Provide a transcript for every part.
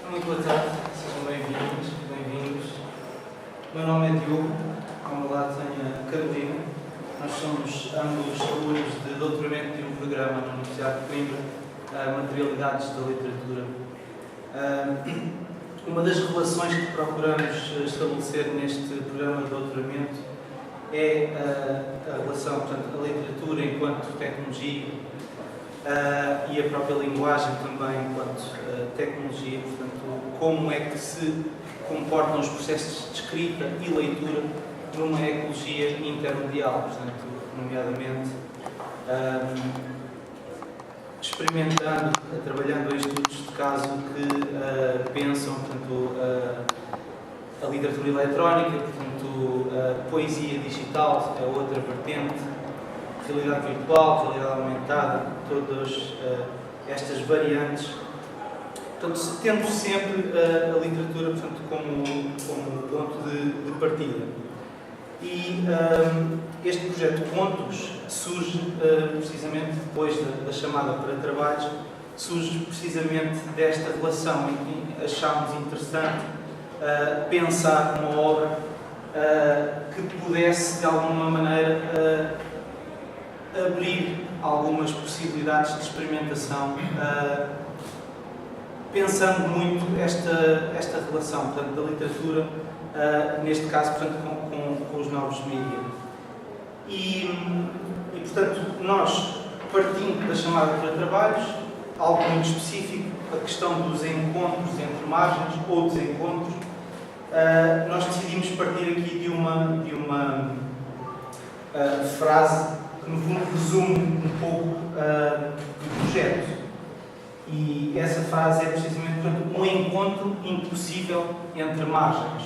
Muito boa tarde, sejam bem-vindos, bem-vindos. O meu nome é Diogo, ao meu lado tenho a Carolina. Nós somos ambos alunos de doutoramento de um programa na Universidade de Coimbra, Materialidades da Literatura. Uma das relações que procuramos estabelecer neste programa de doutoramento é a relação, portanto, a literatura enquanto tecnologia e a própria linguagem também enquanto tecnologia, portanto, como é que se comportam os processos de escrita e leitura numa ecologia intermedial, portanto, nomeadamente experimentando, trabalhando em estudos de caso que pensam, portanto, a literatura eletrónica, portanto, a poesia digital é outra vertente, realidade virtual, realidade aumentada, todas estas variantes. Portanto, tendo sempre a literatura, portanto, como ponto de partida. E este projeto Contos surge precisamente depois da chamada para trabalhos, surge precisamente desta relação em que achámos interessante pensar uma obra que pudesse, de alguma maneira, abrir algumas possibilidades de experimentação, pensando muito esta relação, portanto, da literatura, neste caso, portanto, com os novos mídias. E, portanto, nós, partindo da chamada para trabalhos, algo muito específico, a questão dos encontros entre margens ou desencontros, nós decidimos partir aqui de uma frase que, no fundo, resume um pouco do projeto. E essa frase é precisamente, portanto, um encontro impossível entre margens.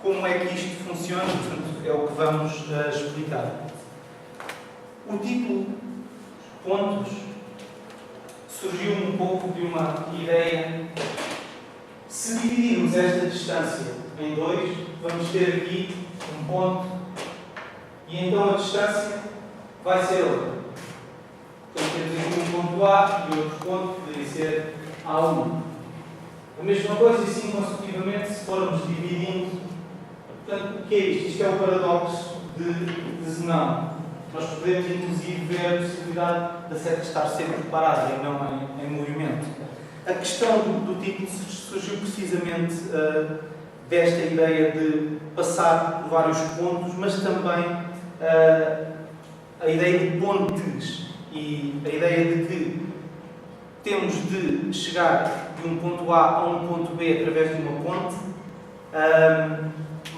Como é que isto funciona? Portanto, é o que vamos explicar. O título Pontos surgiu um pouco de uma ideia. Se dividirmos esta distância em dois, vamos ter aqui um ponto e então a distância vai ser outra. Então temos aqui um ponto A e outro ponto que poderia ser A1. A mesma coisa e assim consecutivamente se formos dividindo. Portanto, o que é isto? Isto é o paradoxo de Zenão. Nós podemos inclusive ver a possibilidade da seta estar sempre parada e não em movimento. A questão do título surgiu precisamente desta ideia de passar por vários pontos, mas também a ideia de pontes e a ideia de que temos de chegar de um ponto A a um ponto B através de uma ponte,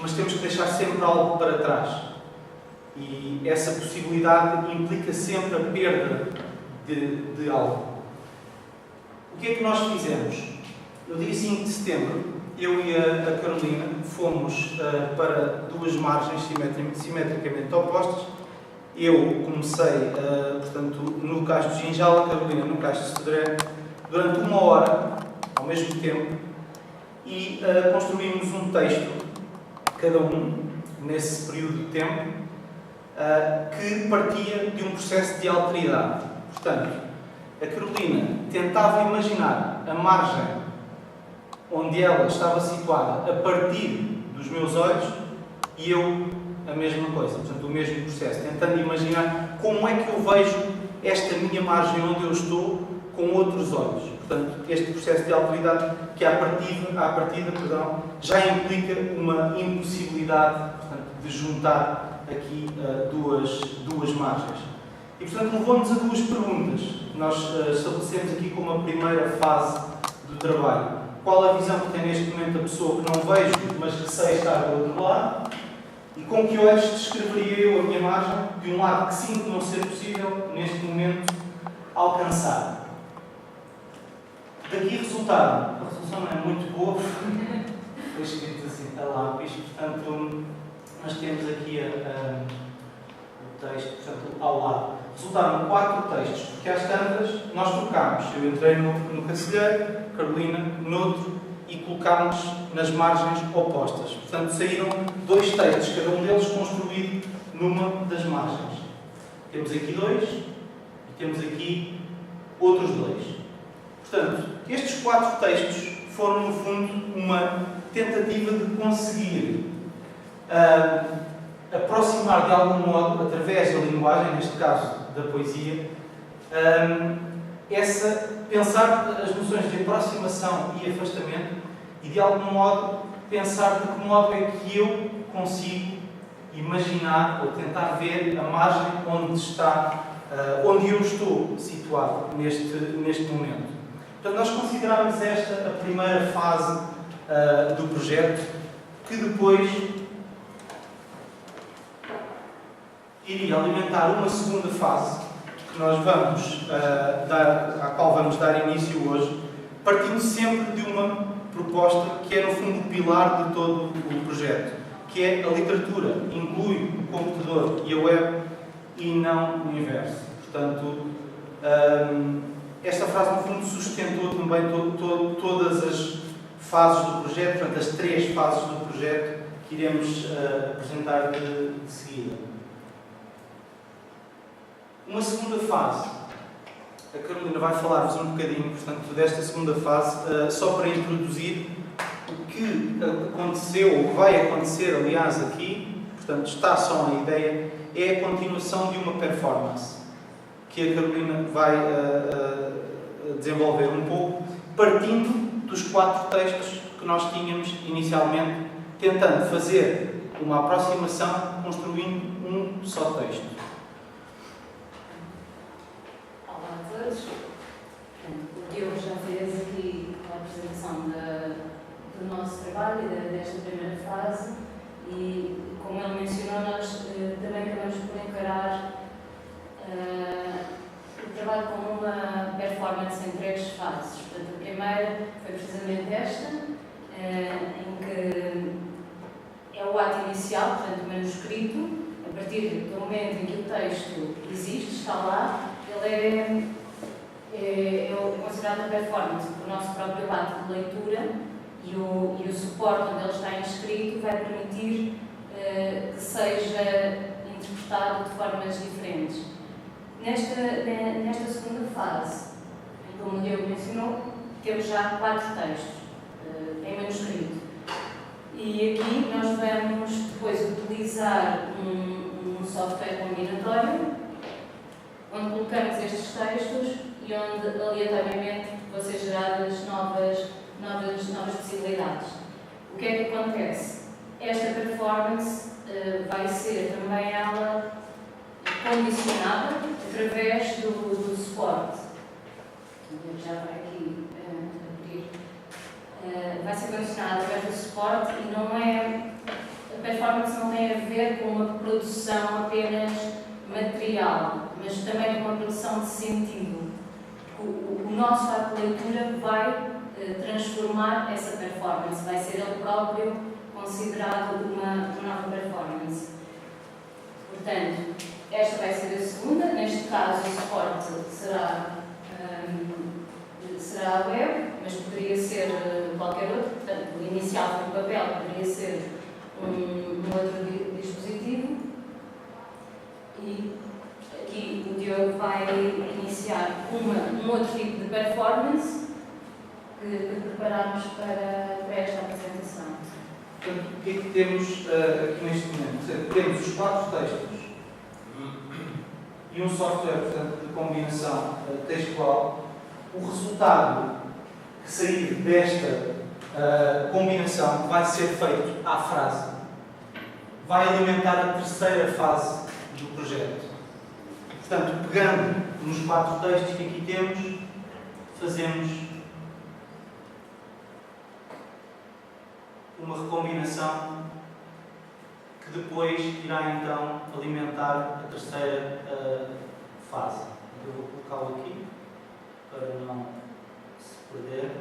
mas temos que deixar sempre algo para trás. E essa possibilidade implica sempre a perda de algo. O que é que nós fizemos? No dia 5 de setembro, eu e a Carolina fomos para duas margens simetricamente opostas. Eu comecei, portanto, no Cais do Ginjal, a Carolina no Cais de Sodré, durante 1 hora, ao mesmo tempo, e construímos um texto, cada um, nesse período de tempo, que partia de um processo de alteridade. Portanto, a Carolina tentava imaginar a margem onde ela estava situada a partir dos meus olhos e eu a mesma coisa, portanto, o mesmo processo, tentando imaginar como é que eu vejo esta minha margem onde eu estou com outros olhos. Portanto, este processo de alteridade que à partida, já implica uma impossibilidade, portanto, de juntar aqui duas margens. E, portanto, levou-nos a duas perguntas. Nós estabelecemos aqui como a primeira fase do trabalho. Qual a visão que tem neste momento a pessoa que não vejo, mas que sei estar do outro lado? E com que olhos descreveria eu a minha margem de um lado que sinto não ser possível, neste momento, alcançar? Daqui resultaram. A resolução não é muito boa. Foi escrito assim, a lápis. Portanto, nós temos aqui o texto, portanto, ao lado. Resultaram 4 textos, porque às tantas nós trocámos. Eu entrei no cancelheiro, Carolina noutro, e colocámos nas margens opostas. Portanto, saíram 2 textos, cada um deles construído numa das margens. Temos aqui 2 e temos aqui outros 2. Portanto, estes 4 textos foram, no fundo, uma tentativa de conseguir aproximar de algum modo, através da linguagem, neste caso da poesia, pensar as noções de aproximação e afastamento e, de algum modo, pensar de que modo é que eu consigo imaginar ou tentar ver a margem onde eu estou situado neste momento. Portanto, nós consideramos esta a primeira fase do projeto, que depois iria alimentar uma segunda fase, que nós à qual vamos dar início hoje, partindo sempre de uma proposta que é, no fundo, o pilar de todo o projeto, que é a literatura. Inclui o computador e a web e não o inverso. Portanto, esta frase, no fundo, sustentou também todas as fases do projeto, portanto, as 3 fases do projeto que iremos apresentar de seguida. Uma segunda fase. A Carolina vai falar-vos um bocadinho, portanto, desta segunda fase, só para introduzir o que aconteceu, ou que vai acontecer, aliás, aqui, portanto, está só na ideia, é a continuação de uma performance, que a Carolina vai desenvolver um pouco, partindo dos 4 textos que nós tínhamos inicialmente, tentando fazer uma aproximação, construindo um só texto. Olá a todos. O Diogo já fez aqui a apresentação do nosso trabalho e desta primeira fase e, como ele mencionou, nós também acabamos por encarar o trabalho como uma performance em 3 fases. Portanto, a primeira foi precisamente esta, em que é o ato inicial, portanto, o manuscrito. A partir do momento em que o texto existe, está lá, ele é considerado uma performance, porque o nosso próprio ato de leitura e o suporte onde ele está inscrito vai permitir que seja interpretado de formas diferentes. Nesta segunda fase, como o Diogo mencionou, temos já 4 textos em manuscrito. E aqui nós vamos depois utilizar um software combinatório, onde colocamos estes textos e onde aleatoriamente vão ser geradas novas possibilidades. O que é que acontece? Esta performance vai ser também ela condicionada através do suporte. Já vai aqui abrir. Vai ser condicionada através do suporte e não é. A performance não tem a ver com uma produção apenas material, mas também com uma produção de sentido. O nosso ato de leitura vai transformar essa performance, vai ser ele próprio considerado uma nova performance. Portanto, esta vai ser a segunda, neste caso o suporte será a web, mas poderia ser qualquer outro, portanto, o inicial foi o papel, poderia ser um outro dispositivo. E aqui o Diogo vai iniciar um outro tipo de performance que preparamos para esta apresentação. Portanto, o que é que temos aqui neste momento? Temos os 4 textos e um software, portanto, de combinação textual. O resultado que sair desta combinação vai ser feito à frase. Vai alimentar a terceira fase do projeto. Portanto, pegando nos 4 textos que aqui temos, fazemos uma recombinação que depois irá então alimentar a terceira fase. Eu vou colocá-lo aqui para não se perder.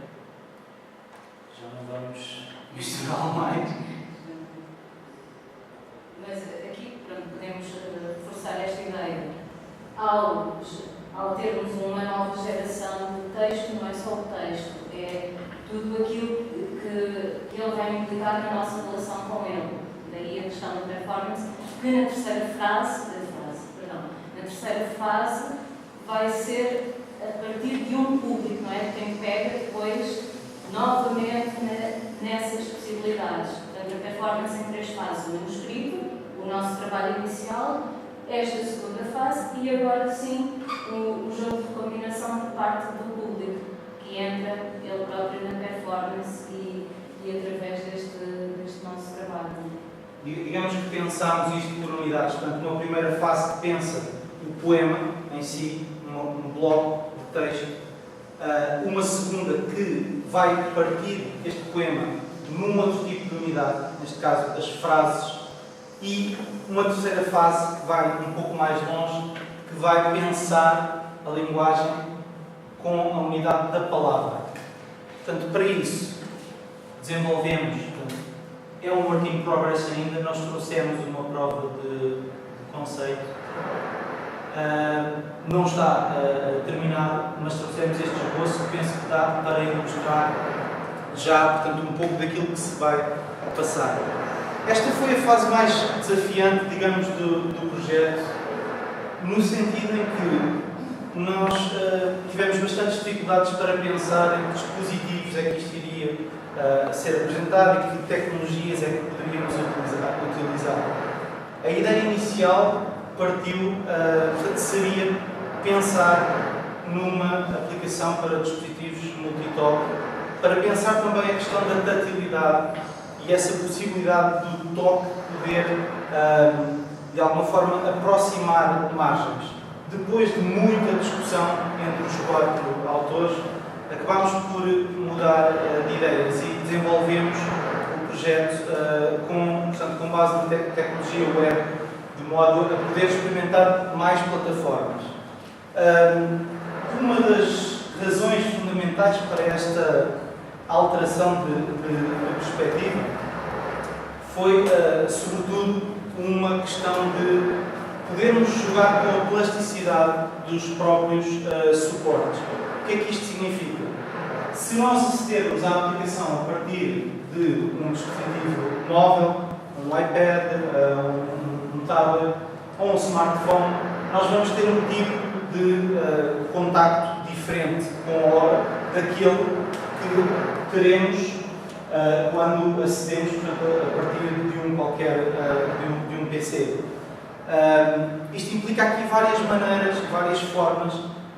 Já não vamos misturar mais. Mas aqui, pronto, podemos reforçar esta ideia. Ao termos uma nova geração de texto, não é só o texto, é tudo aquilo que ele vai implicar na nossa relação com ele. Daí a questão da performance, que na terceira fase vai ser a partir de um público, não é? Quem pega depois novamente possibilidades. Portanto, a performance em 3 fases: o manuscrito, o nosso trabalho inicial, esta segunda fase e agora sim o jogo de combinação por parte do público, que entra ele próprio na performance e através deste nosso trabalho. Digamos que pensámos isto por unidades. Portanto, uma primeira fase que pensa o poema em si, um bloco de texto. Uma segunda que vai partir este poema num outro tipo de unidade, neste caso as frases, e uma terceira fase que vai um pouco mais longe, que vai pensar a linguagem com a unidade da palavra. Portanto, para isso, desenvolvemos, é um work in progress ainda, nós trouxemos uma prova de conceito. Não está terminado, mas trouxemos este esboço que penso que dá para ilustrar já, portanto, um pouco daquilo que se vai passar. Esta foi a fase mais desafiante, digamos, do projeto, no sentido em que nós tivemos bastantes dificuldades para pensar em que dispositivos é que isto iria ser apresentado e que tecnologias é que poderíamos utilizar. A ideia inicial partiu, portanto, seria pensar numa aplicação para dispositivos multitoque, para pensar também a questão da tatilidade e essa possibilidade do toque poder, de alguma forma, aproximar margens. Depois de muita discussão entre os 4 autores, acabámos por mudar de ideias e desenvolvemos o projeto com base na tecnologia web, de modo a poder experimentar mais plataformas. Uma das razões fundamentais para esta alteração de perspectiva foi, sobretudo, uma questão de podermos jogar com a plasticidade dos próprios suportes. O que é que isto significa? Se nós acedermos à aplicação a partir de um dispositivo móvel, um iPad, um tablet ou um smartphone, nós vamos ter um tipo de contacto diferente com a obra daquele que teremos quando acedemos, portanto, a partir de um qualquer de um PC. Isto implica aqui várias maneiras, várias formas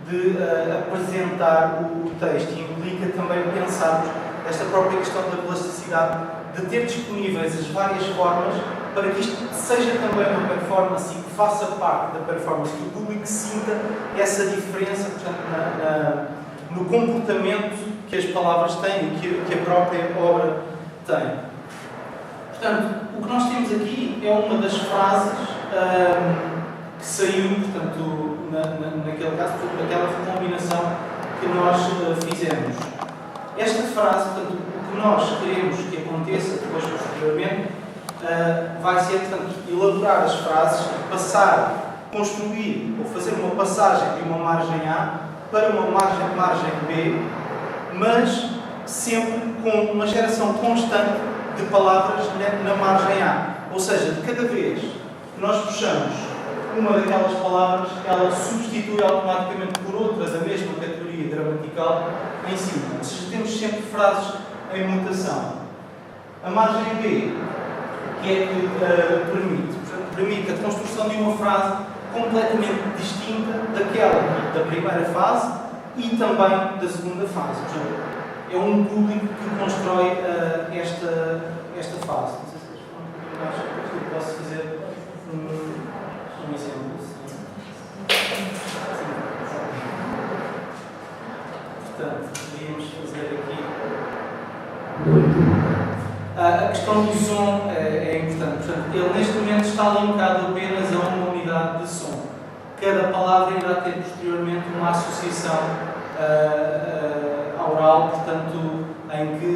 de apresentar o texto e implica também pensarmos esta própria questão da plasticidade, de ter disponíveis as várias formas para que isto seja também uma performance e que faça parte da performance, que o público sinta essa diferença, portanto, no comportamento que as palavras têm e que a própria obra tem. Portanto, o que nós temos aqui é uma das frases que saiu, portanto, naquele caso, daquela recombinação que nós fizemos. Esta frase, portanto, o que nós queremos que aconteça depois, posteriormente, vai ser, portanto, elaborar as frases, construir ou fazer uma passagem de uma margem A para uma margem B, mas sempre com uma geração constante de palavras na margem A. Ou seja, de cada vez que nós puxamos uma daquelas palavras, ela substitui automaticamente por outra da mesma categoria gramatical em cima. Ou seja, temos sempre frases em mutação. A margem B, que é que permite a construção de uma frase completamente distinta daquela da primeira fase e também da segunda fase. Portanto, é um público que constrói esta fase. Não sei se vocês vão um mais sobre isto. Posso fazer um exemplo. Portanto, podíamos fazer aqui. A questão do som é importante. Portanto, ele neste momento está linkado apenas a uma unidade de som. Cada palavra irá ter posteriormente uma associação oral, portanto, em que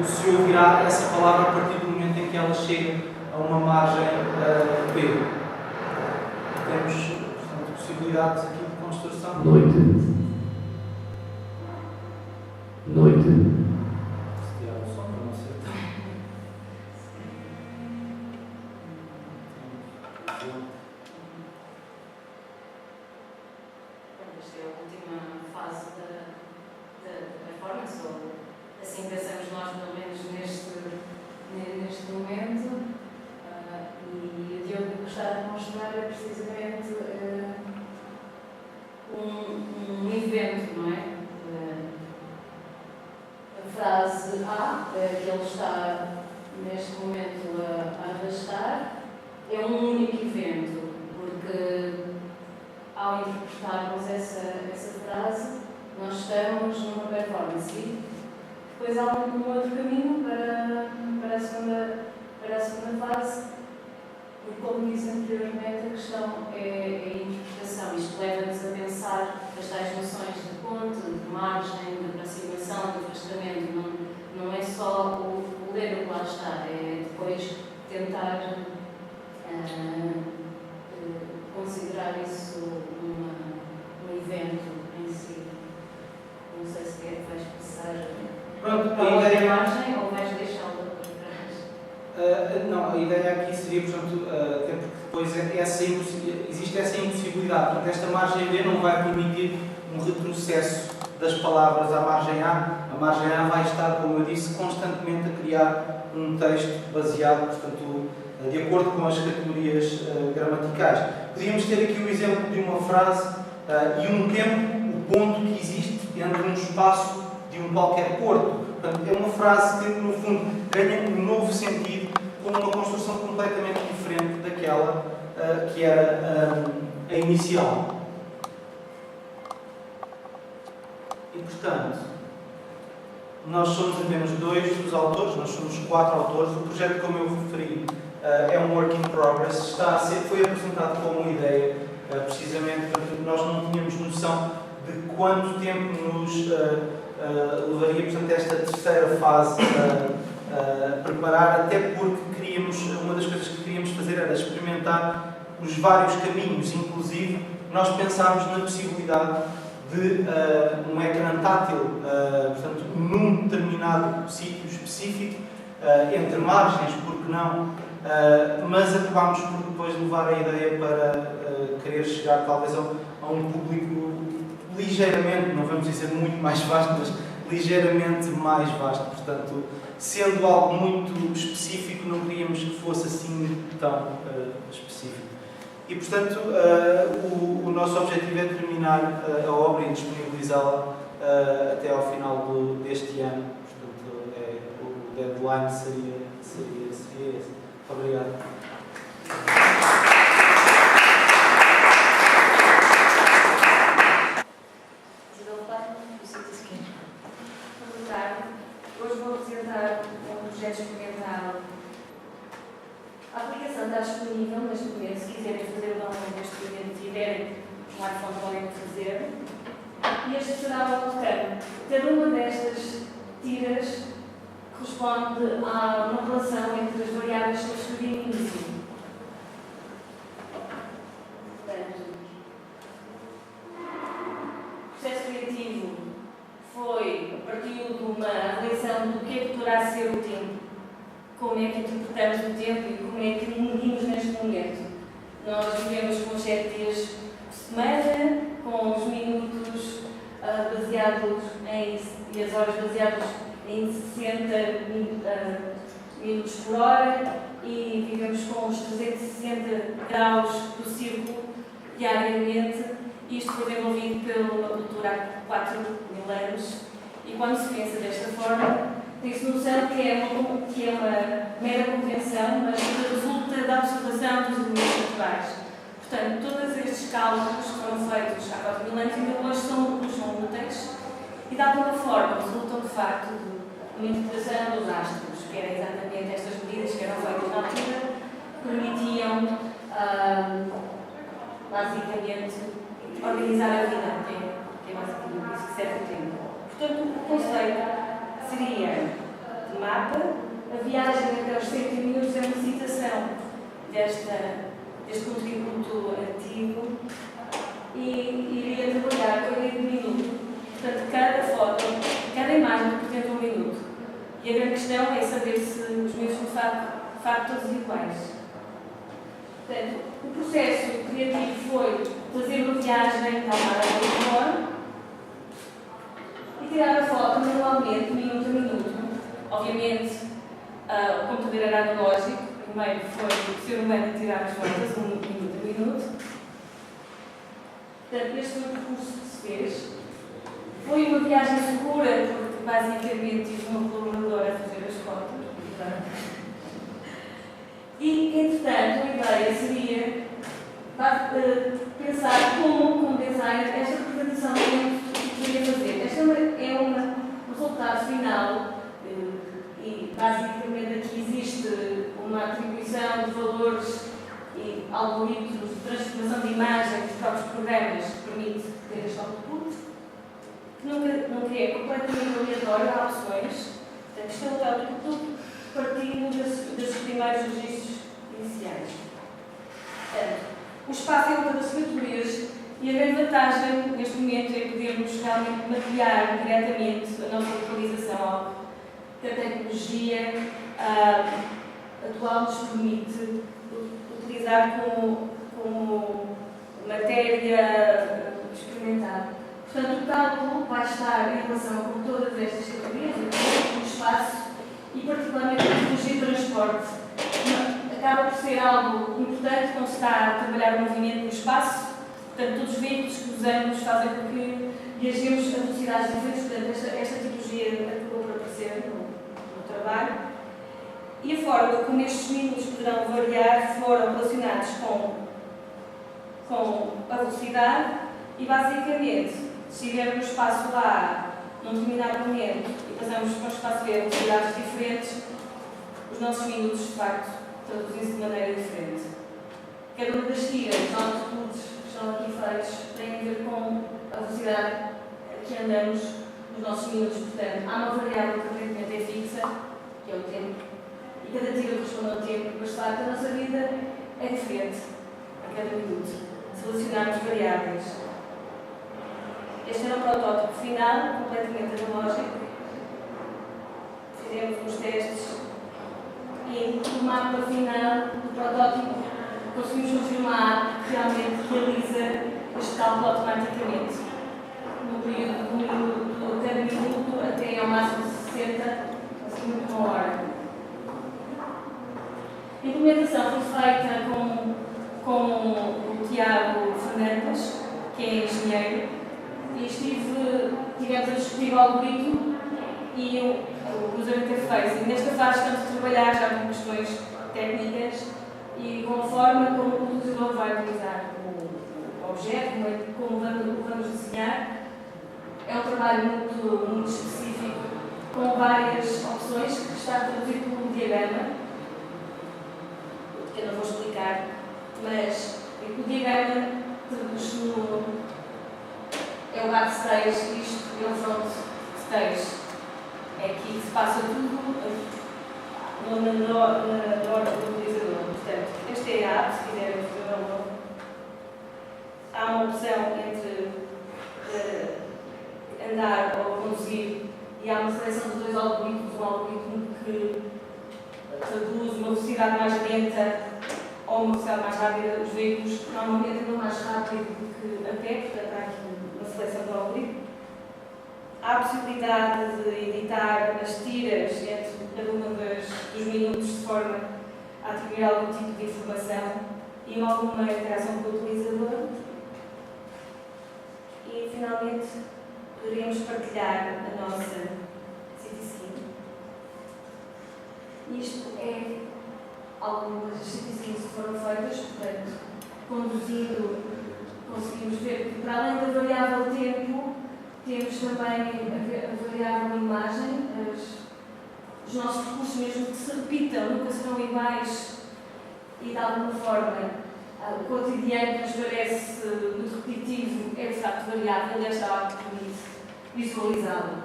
se ouvirá essa palavra a partir do momento em que ela chega a uma margem B. Temos, portanto, possibilidades aqui de construção. Noite. Se tirar o som para não ser tão... Esta é a última fase da performance, ou assim pensamos nós, pelo menos neste momento, e o Diogo que está a mostrar é precisamente um evento, não é? A frase A, que ele está neste momento a arrastar, é um único evento, porque ao interpretarmos essa frase, nós estamos numa performance. E depois há um outro caminho para a segunda fase, porque, como disse anteriormente, a questão é a interpretação. Isto leva-nos a pensar as tais noções de ponte, de margem, de aproximação, de afastamento. Não é só o ler o que lá está, é depois tentar considerar isso um evento em si. Não sei se vais passar Pronto, a outra imagem ou vais deixá-la para trás? Não, a ideia aqui seria, portanto, até porque depois existe essa impossibilidade. Portanto, esta margem B não vai permitir um retrocesso das palavras à margem A. A margem A vai estar, como eu disse, constantemente a criar um texto baseado, portanto, de acordo com as categorias gramaticais. Podíamos ter aqui o exemplo de uma frase e um tempo, o ponto que existe entre um espaço de um qualquer porto. Portanto, é uma frase que, no fundo, ganha um novo sentido com uma construção completamente diferente daquela que era a inicial. E, portanto, nós somos apenas 2 dos autores, nós somos 4 autores. O projeto, como eu referi, é um work in progress, foi apresentado como uma ideia, precisamente porque nós não tínhamos noção de quanto tempo nos levaria, portanto, esta terceira fase a preparar, até porque uma das coisas que queríamos fazer era experimentar os vários caminhos, inclusive nós pensámos na possibilidade de um ecrã tátil, portanto, num determinado sítio específico, entre margens, porque não, mas acabámos por depois levar a ideia para querer chegar talvez a um público ligeiramente, não vamos dizer muito mais vasto, mas ligeiramente mais vasto. Portanto, sendo algo muito específico, não queríamos que fosse assim tão específico. E, portanto, o nosso objetivo é terminar a obra e disponibilizá-la até ao final deste ano. Portanto, o deadline seria esse. Muito obrigado. Hoje vou apresentar um projeto experimental. A aplicação está disponível neste momento. Se quiserem fazer o download deste evento e tiverem um iPhone, podem fazer. E este será o autocampo. Cada uma destas tiras corresponde a uma relação entre as variáveis que eu escrevi no início. O processo criativo foi a partir de uma avaliação do que poderá ser o tempo, como é que interpretamos o tempo e como é que medimos neste momento. Nós vivemos com os 7 dias por semana, com os minutos baseados e as horas baseadas em 60 minutos por hora e vivemos com os 360 graus do círculo diariamente. Isto foi desenvolvido pela cultura há 4 mil anos e quando se pensa desta forma, tem-se noção que é uma mera convenção, mas que resulta da observação dos elementos naturais. Portanto, todos estes cálculos que foram feitos há 4 mil anos ainda hoje são úteis e, de alguma forma, resultam de facto de uma interpretação dos astros, que eram exatamente estas medidas que eram feitas na altura, que permitiam, basicamente, organizar a vida, que é basicamente isso que serve o tempo. Portanto, o conceito seria de mapa. A viagem até aos 100 minutos é uma citação deste contributo antigo e iria trabalhar com a ideia de minuto. Portanto, cada foto, cada imagem representa um minuto. E a grande questão é saber se os minutos de facto todos iguais. Portanto, o processo criativo foi fazer uma viagem da Mar a Lisboa e tirar a foto manualmente, minuto a minuto. Obviamente, o poder era analógico. Primeiro foi o ser humano a tirar as fotos, 1 minuto a minuto. Portanto, este foi o percurso que se fez. Foi uma viagem segura, porque basicamente tive uma colaboradora a fazer as fotos. E, entretanto, a ideia seria pensar como designer, esta representação que poderia fazer. Este é um resultado final e, basicamente, aqui existe uma atribuição de valores e algoritmos de transformação de imagem dos próprios programas que permite ter este output, que nunca é completamente aleatório, há opções. Portanto, isto é o output partindo dos primeiros registros iniciais. Portanto, o espaço é uma das categorias e a grande vantagem neste momento é podermos realmente mapear diretamente a nossa localização, que a tecnologia atual nos permite utilizar como matéria experimental. Portanto, o cálculo vai estar em relação com todas estas categorias, o espaço e particularmente a tecnologia de transporte. Acaba por ser algo importante quando se está a trabalhar o movimento no espaço. Portanto, todos os veículos que usamos fazem com que viajemos a velocidades diferentes. Portanto, esta tipologia acabou por aparecer no trabalho. E a forma como estes minutos poderão variar foram relacionados com a velocidade e, basicamente, se estivermos no espaço A num determinado momento e passamos para o espaço B a velocidades diferentes, os nossos minutos, de facto, traduzem-se de maneira diferente. Cada uma das tiras, os outputs que estão aqui feitos, tem a ver com a velocidade a que andamos nos nossos minutos. Portanto, há uma variável que aparentemente é fixa, que é o tempo, e cada tira corresponde ao tempo, mas de facto a nossa vida é diferente a cada minuto, selecionarmos variáveis. Este era o protótipo final, completamente analógico. Fizemos uns testes e no mapa final do protótipo conseguimos confirmar que realmente realiza este cálculo automaticamente. No período de 1 minuto, cada minuto, até ao máximo de 60, conseguimos 1 hora. A implementação foi feita com o Tiago Fernandes, que é engenheiro, e tivemos a discutir o algoritmo e o user interface. E nesta fase estamos a trabalhar já com questões técnicas e com a forma como o utilizador vai utilizar o objeto, como vamos desenhar. É um trabalho muito específico, com várias opções, que está traduzido por um diagrama, que eu não vou explicar, mas o diagrama traduz-se é o backstage, isto é o front stage. É aqui que se passa tudo na ordem do utilizador. Portanto, esta é a app, se quiserem fazer download. Há uma opção entre andar ou conduzir e há uma seleção de 2 algoritmos. Um algoritmo que traduz uma velocidade mais lenta ou uma velocidade mais rápida. Os veículos normalmente andam mais rápido do que a pé, portanto há aqui uma seleção do algoritmo. Há a possibilidade de editar as tiras entre cada um dos minutos de forma a atribuir algum tipo de informação e alguma interação com o utilizador. E, finalmente, poderíamos partilhar a nossa CitySkin. Isto é algumas CitySkins que foram feitas, portanto, conduzindo, conseguimos ver que, para além da variável tempo, temos também a variável imagem. Os nossos recursos, mesmo que se repitam, nunca serão iguais e, de alguma forma, o cotidiano que nos parece muito repetitivo é, de facto, variável. Esta arte permite visualizá-lo.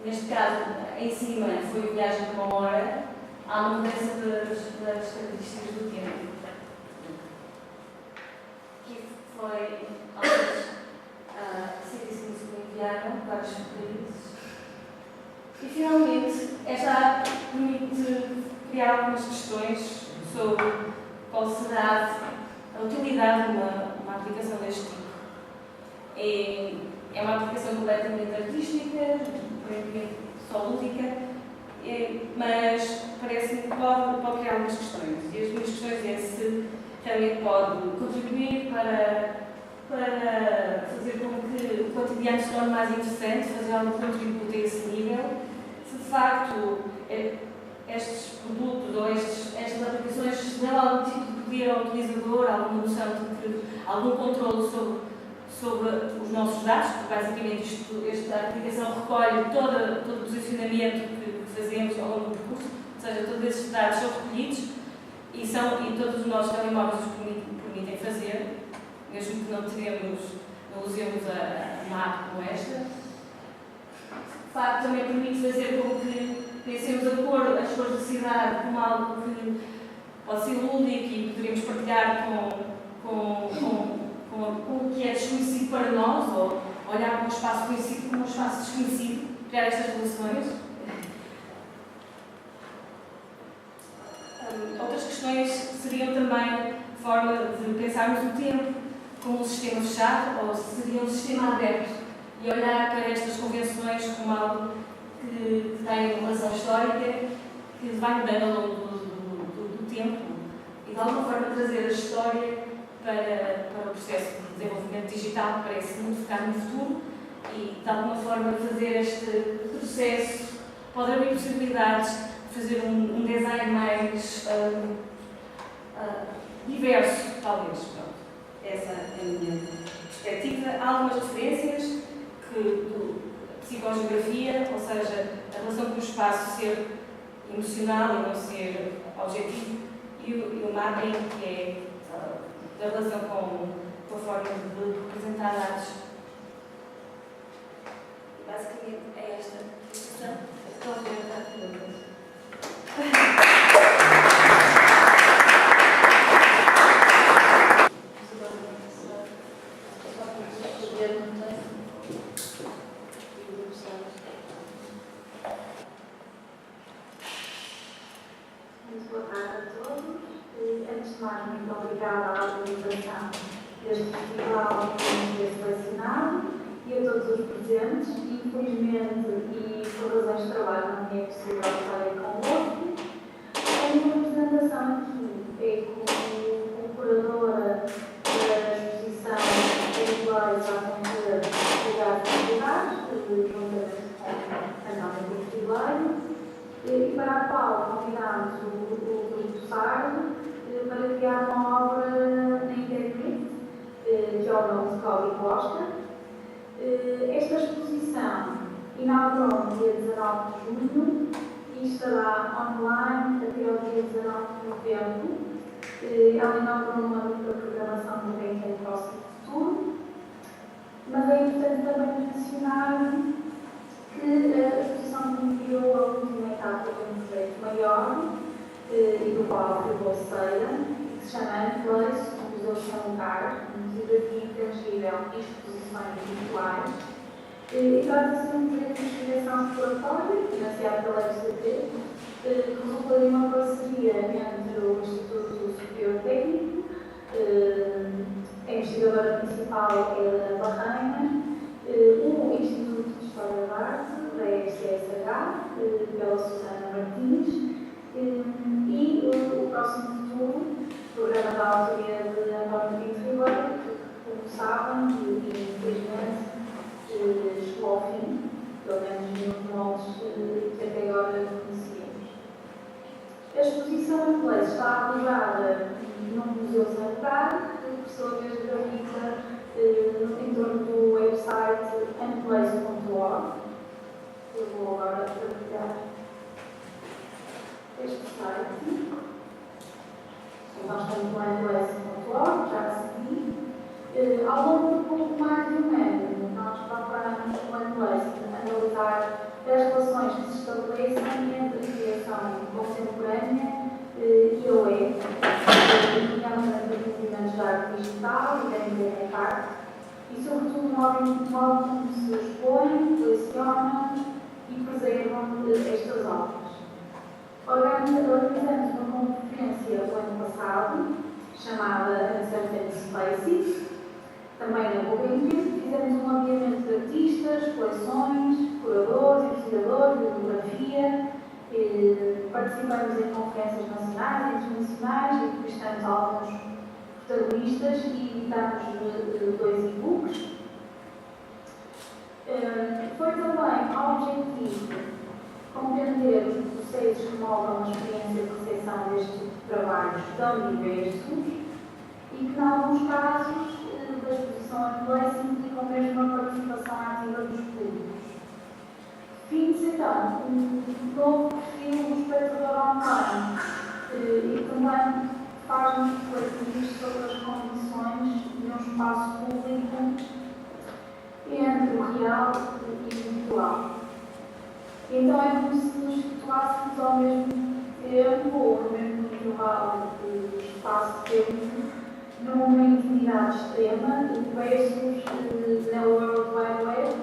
Neste caso, em cima, foi a viagem de 1 hora. Há uma mudança das características do tempo. Aqui foi CitySkins que enviaram para os países. E, finalmente, esta arte permite criar algumas questões sobre qual será a utilidade de uma aplicação deste tipo. É uma aplicação completamente artística, só lúdica, mas parece-me que pode criar algumas questões. E as minhas questões é se realmente pode contribuir para fazer com que o cotidiano se torne mais interessante, fazer algum contributo a esse nível, se de facto estes produtos ou estas aplicações dão algum tipo de poder ao utilizador, alguma noção de algum controle sobre os nossos dados, porque basicamente esta aplicação recolhe todo o posicionamento que fazemos ao longo do percurso, ou seja, todos esses dados são recolhidos e todos os nossos telemóveis os permitem fazer, mesmo que não usemos uma app como esta. De facto, também permite fazer com que pensemos as cores da cidade como algo que pode ser lúdico e poderíamos partilhar com o que é desconhecido para nós, ou olhar para um espaço conhecido como um espaço desconhecido, criar estas relações. Outras questões seriam também a forma de pensarmos o tempo como um sistema fechado, ou se seria um sistema aberto, e olhar para estas convenções como algo que tem uma razão histórica, que vai mudando ao longo do tempo, e de alguma forma trazer a história para o processo de desenvolvimento digital, que parece muito focar no futuro, e de alguma forma fazer este processo. Pode haver possibilidades de fazer um design mais diverso, talvez. Pronto. Essa é a minha perspectiva. Há algumas referências de psicogeografia, ou seja, a relação com o espaço ser emocional e não ser objetivo, e o mapping, que é da relação com a forma de representar dados. Basicamente é esta a discussão. Estou a perguntar perguntas. Muito boa tarde a todos. Antes de mais, muito obrigada à organização deste festival que nos selecionado e a todos os presentes. Infelizmente, e por razões de trabalho, não é possível estar aí convosco. A minha apresentação aqui é como curadora da exposição Iguais a Conhecer Cuidados Sociais, juntamente com a Ana Portuguesa, e para a qual convidámos o Grupo Sardo para criar uma obra na internet, que é o nome de Cláudio Costa. Esta exposição inaugurou no dia 19 de junho e estará online até ao dia 19 de novembro. Ela inaugurou uma dupla programação também que é o próximo futuro, mas é importante também mencionar que a exposição cumpriu a última etapa de um projeto maior e do qual fui bolseira, que se chama Place, um museu sem lugar, fotografia intangível e exposições virtuais. E trata-se de um projeto de investigação exploratória, financiado pela FCT, que resultou em uma parceria entre o Instituto Superior Técnico, a investigadora principal é a Barranha, o Instituto de História da Arte, da FCSH, pela Susana Martins, e o Próximo Futuro, programa da autoria de António Pinto Ribeiro, que, como sabem, e infelizmente chegou ao fim, pelo menos nos moldes que até agora conhecíamos. A exposição em Place está alojada num museu sanitário, que por sua vez gravita em torno do website unplace.org. Eu vou agora partilhar este site. Nós temos o unplace.org, já a seguir. Ao longo de pouco mais de um ano, nós procuramos o Unplace analisar as relações que se estabelecem entre a criação contemporânea e a web, nomeadamente os movimentos da arte digital e da internet arte, e sobretudo o modo como se expõem, colecionam e preservam estas obras. Organizamos uma conferência no ano passado, chamada Uncertain Spaces, também na Gulbenkian. Fizemos um mapeamento de artistas, coleções, curadores, investigadores, bibliografia, participamos em conferências nacionais e internacionais, entrevistamos alguns protagonistas e editamos 2 e-books. Foi também objetivo compreender os processos que moldam a experiência de recepção deste tipo de trabalhos tão diversos e que, em alguns casos, da exposição em place implicam mesmo a participação ativa dos públicos. Fim-se, então, um novo perfil do espectador online e também faz-nos refletir sobre as condições de um espaço público entre o real e o virtual. Então é como se nos situássemos ao mesmo tempo, ou no mesmo intervalo de espaço-tempo, numa intimidade extrema versus na World Wide Web,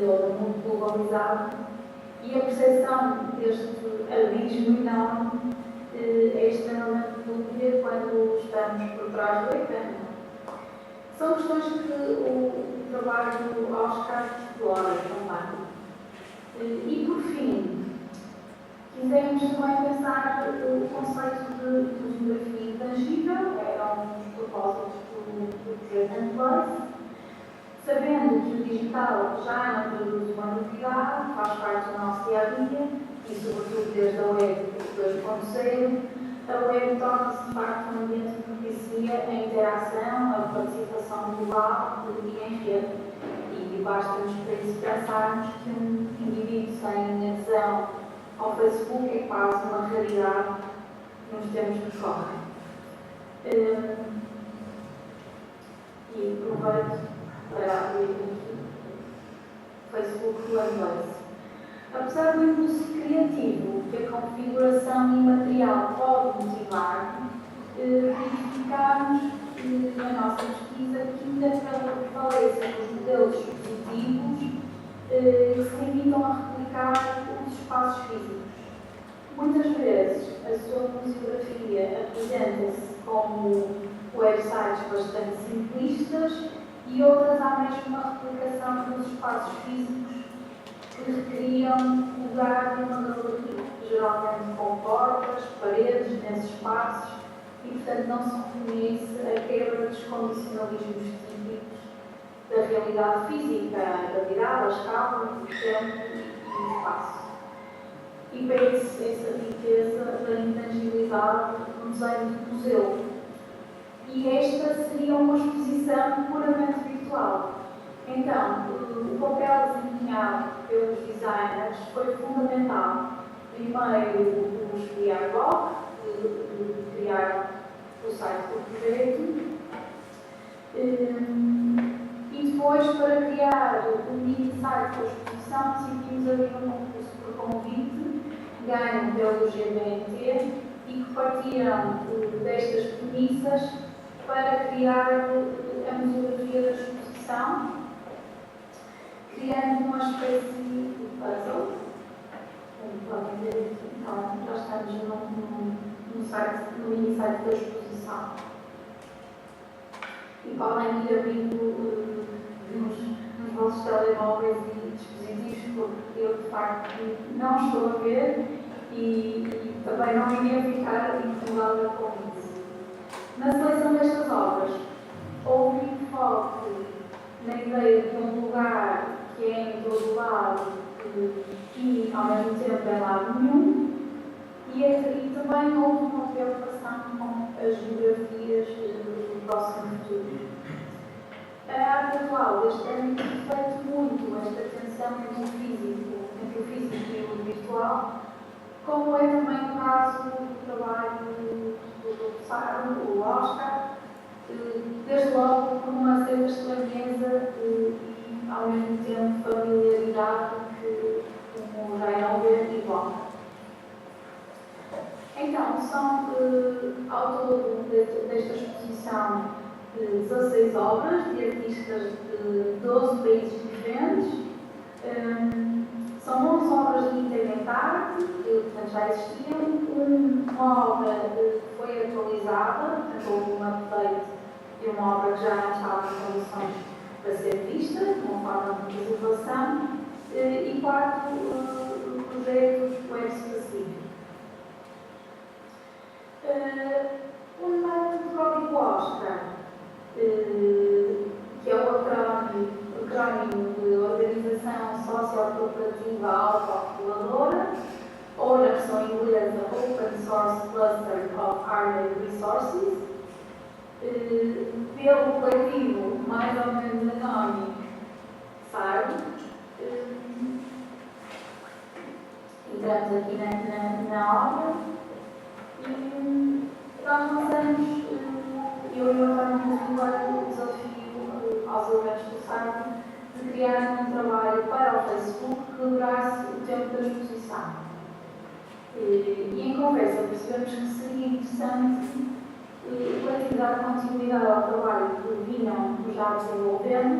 ou no mundo globalizado, e a percepção deste abismo enorme é extremamente dúbia quando estamos por trás do ecrã. São questões que o trabalho do Oscar explora também. E por fim, quisemos também pensar o conceito de fotografia intangível, era um dos propósitos do projeto em place, sabendo que o digital já não produz uma novidade, faz parte do nosso dia-a-dia e, sobretudo, desde a web 2.0, a web torna-se de facto um ambiente que propicia a interação, a participação global e em rede. E basta-nos para isso pensarmos que um indivíduo sem adesão ao Facebook é quase uma raridade nos tempos que correm. E aproveito para abrir aqui o Facebook do Place. Apesar do impulso criativo que a configuração imaterial pode motivar, verificamos na nossa pesquisa que ainda prevalecem os modelos expositivos que se limitam a replicar os espaços físicos. Muitas vezes a sua museografia apresenta-se como websites bastante simplistas e outras há mesmo uma replicação dos espaços físicos que requeriam lugar de uma galeria, geralmente com portas, paredes nesses espaços e, portanto, não se reconhece a quebra dos condicionalismos típicos da realidade física, da virada, a escala, o tempo e o espaço. E perde-se essa riqueza da intangibilidade no desenho do museu. E esta seria uma exposição puramente virtual. Então, o papel desempenhado pelos designers foi fundamental. Primeiro, os VRBlock, que criaram o site do projeto, e depois, para criar um mini site da exposição, decidimos abrir um concurso por convite, ganho pelo GBNT, e que partiram destas premissas para criar a museografia da exposição, criando uma espécie de puzzle, como podem ver aqui. Então, já estamos no mini site da exposição. E podem ir abrindo nos vossos telemóveis e dispositivos, porque eu, de facto, não estou a ver e também não iria ficar incomodada com isso. Na seleção destas obras, houve um enfoque na ideia de um lugar que é em todo lado e, ao mesmo tempo, em lado nenhum, e também houve uma preocupação com as geografias do próximo futuro. A arte atual deste ano reflete muito esta tensão entre o físico e o virtual, como é também o caso do trabalho do Saro, o Oscar, desde logo por uma certa estranheza e, ao mesmo tempo, familiaridade que como já irão ver evoca. Então, são, ao todo desta exposição, 16 obras de artistas de 12 países diferentes. São 11 obras de Internet Art, que já existiam. Uma obra que foi atualizada, portanto, houve um update de uma obra que já não estava em condições para ser vista, de uma forma de preservação. E 4 projetos web específicos. inovadora, ou na versão inglesa Open Source Cluster of Hardware Resources, pelo coletivo mais ou menos anónimo SAR. Entramos aqui na obra e nós lançamos, eu e o António agora o desafio aos elementos do site de criar um trabalho para o Facebook que durasse o tempo da exposição. E em conversa percebemos que seria interessante o coletivo dar continuidade ao trabalho que vinham já desenvolvendo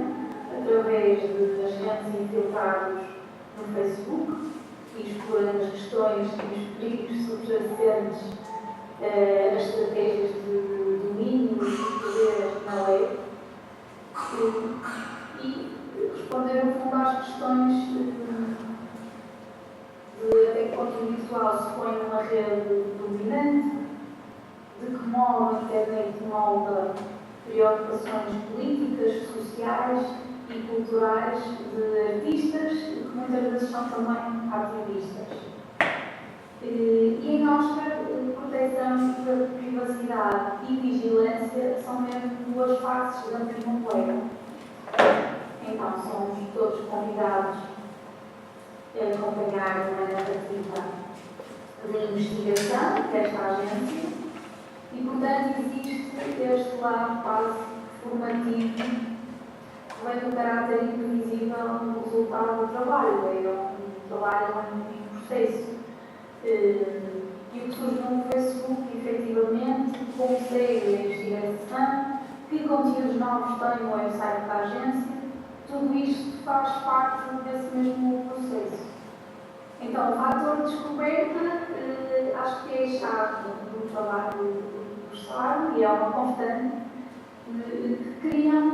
através das redes infiltradas no Facebook e explorando as questões e os perigos subjacentes às estratégias de domínio e poder na lei e responder no fundo às questões de até que ponto o virtual se põe numa rede dominante, de que modo a internet molda preocupações políticas, sociais e culturais de artistas, que muitas vezes são também ativistas. E em Oscar, proteção da privacidade e vigilância são mesmo duas faces da mesma moeda. Então, somos todos convidados a acompanhar uma narrativa de investigação desta agência e, portanto, existe este lado quase formativo que vem do caráter imprevisível no resultado do trabalho, é um trabalho em processo. E o que surge no Facebook, efetivamente, como segue a investigação, que conteúdos novos tem no website da agência, tudo isto faz parte desse mesmo processo. Então, o fator de descoberta acho que é a chave do trabalho do professor e é uma constante que criam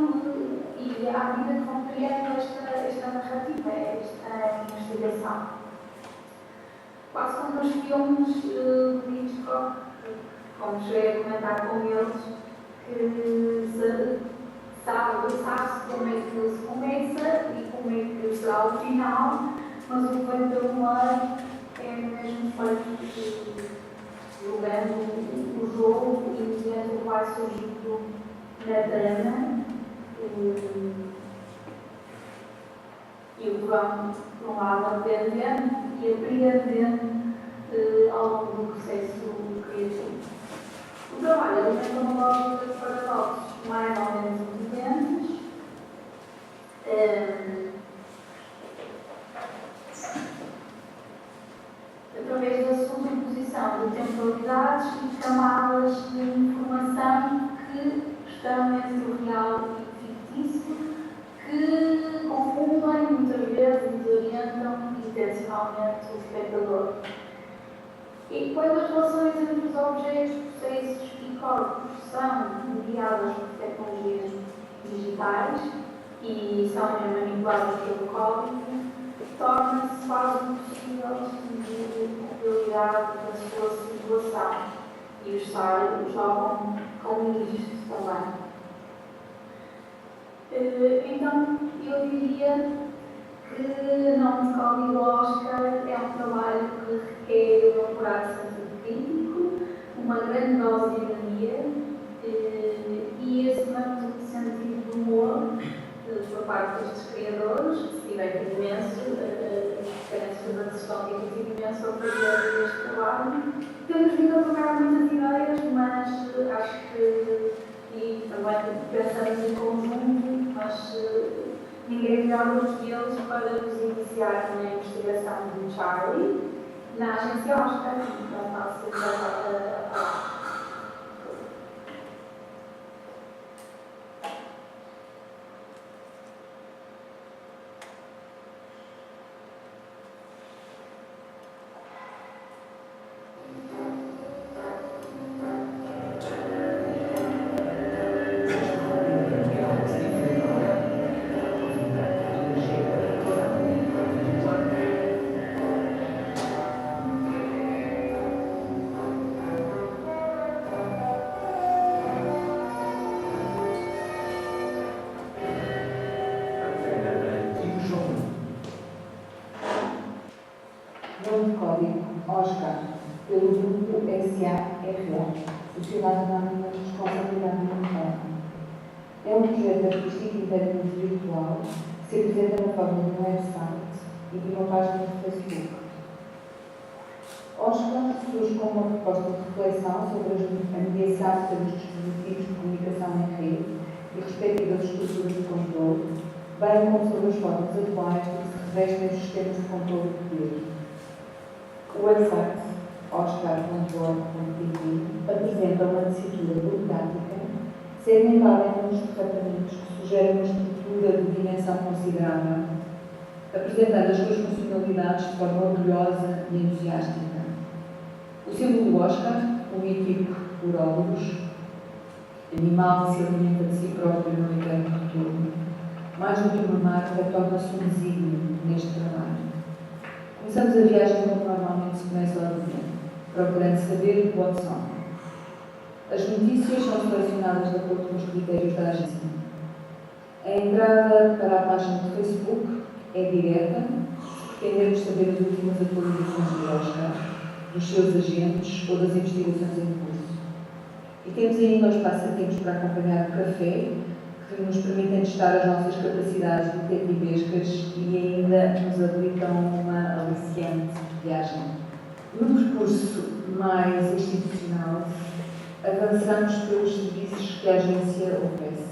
e à medida que vão criando esta narrativa, esta investigação. Quase como nos filmes de Hitchcock, como cheguei a comentar com eles, que sabe-se como é que se começa e como é que será o final, mas o que vem pelo meio é mesmo feito jogando o jogo e mediante o que vai surgindo na trama e o que vão, por um lado, aprendendo e apreendendo ao longo do processo criativo. O trabalho alimenta uma lógica de paradoxos mais ou menos evidentes. Através da sobreposição de temporalidades e camadas de informação que estão entre o real e o fictício, que confundem muitas vezes e desorientam intencionalmente o espectador. E quando as relações entre os objetos, processos e corpos são mediadas por tecnologias digitais e são manipuladas pelo código, torna-se quase impossível distinguir a realidade da sua situação. E os sábios jogam com isto também. Então, eu diria que Não de Código Oscar é um trabalho que requer um apurado sentido crítico, uma grande dose de ironia e esse mesmo sentido de humor por parte destes criadores, que tiveram imenso, a decisão que tive imenso ao fazer este trabalho. Temos vindo a trocar muitas ideias, mas acho que, e também pensamos em conjunto, mas ninguém melhor do que eles para nos iniciar na investigação do Charlie na agência Oscar. Então, passo a palavra. Nome de código Oscar, pelo grupo SARL, Sociedade Anónima de Responsabilidade Limitada. É um projeto artístico inteiramente virtual que se apresenta na forma de um website e de uma página de Facebook. Oscar surge como uma proposta de reflexão sobre a mediação pelos dispositivos de comunicação em rede e respectivas estruturas de controle, bem como sobre as formas atuais de que se revestem os sistemas de controle de poder. O website oscar.org.pt apresenta uma tessitura burocrática segmentada em muitos departamentos que sugerem uma estrutura de dimensão considerável, apresentando as suas funcionalidades de forma orgulhosa e entusiástica. O símbolo do Oscar, o mítico Urólogos, animal que se alimenta de si próprio no eterno retorno, mais do que uma marca, torna-se um desígnio neste trabalho. Começamos a viagem como normalmente se começa ao dia, procurando saber o que são. As notícias são selecionadas de acordo com os critérios da agência. A entrada para a página do Facebook é direta, se pretendermos saber as últimas atualizações do Oscar, dos seus agentes ou das investigações em curso. E temos ainda os passatempos para acompanhar o café, que nos permitem testar as nossas capacidades detetivescas e ainda nos habilitam uma aliciante viagem. No percurso mais institucional, avançamos pelos serviços que a agência oferece.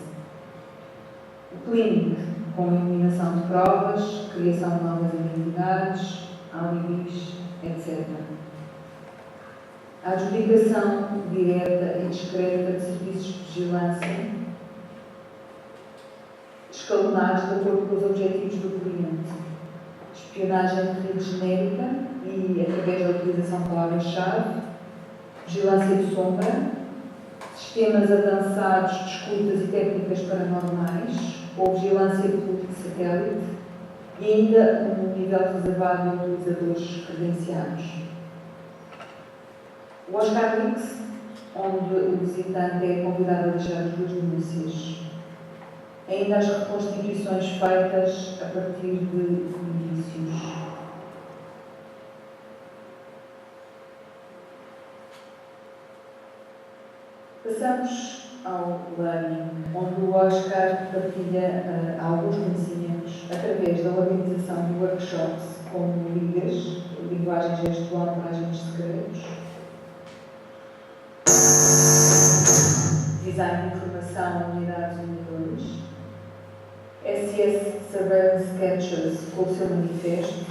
O clínico, com eliminação de provas, criação de novas identidades, alibis, etc. A adjudicação direta e discreta de serviços de vigilância, escalonados de acordo com os objetivos do cliente. Espionagem de rede genérica e através da utilização de palavras-chave, vigilância de sombra, sistemas avançados de escutas e técnicas paranormais, ou vigilância por satélite, e ainda um nível reservado a utilizadores credenciados. O Oscar Mix, onde o visitante é convidado a deixar as duas denúncias. Ainda as reconstituições feitas a partir de indícios. Passamos ao learning, onde o Oscar partilha alguns conhecimentos através da organização de workshops como ligas, linguagem gestual para agentes secretos, design de informação, unidades e motores, SS Surveillance Sketches com o seu manifesto,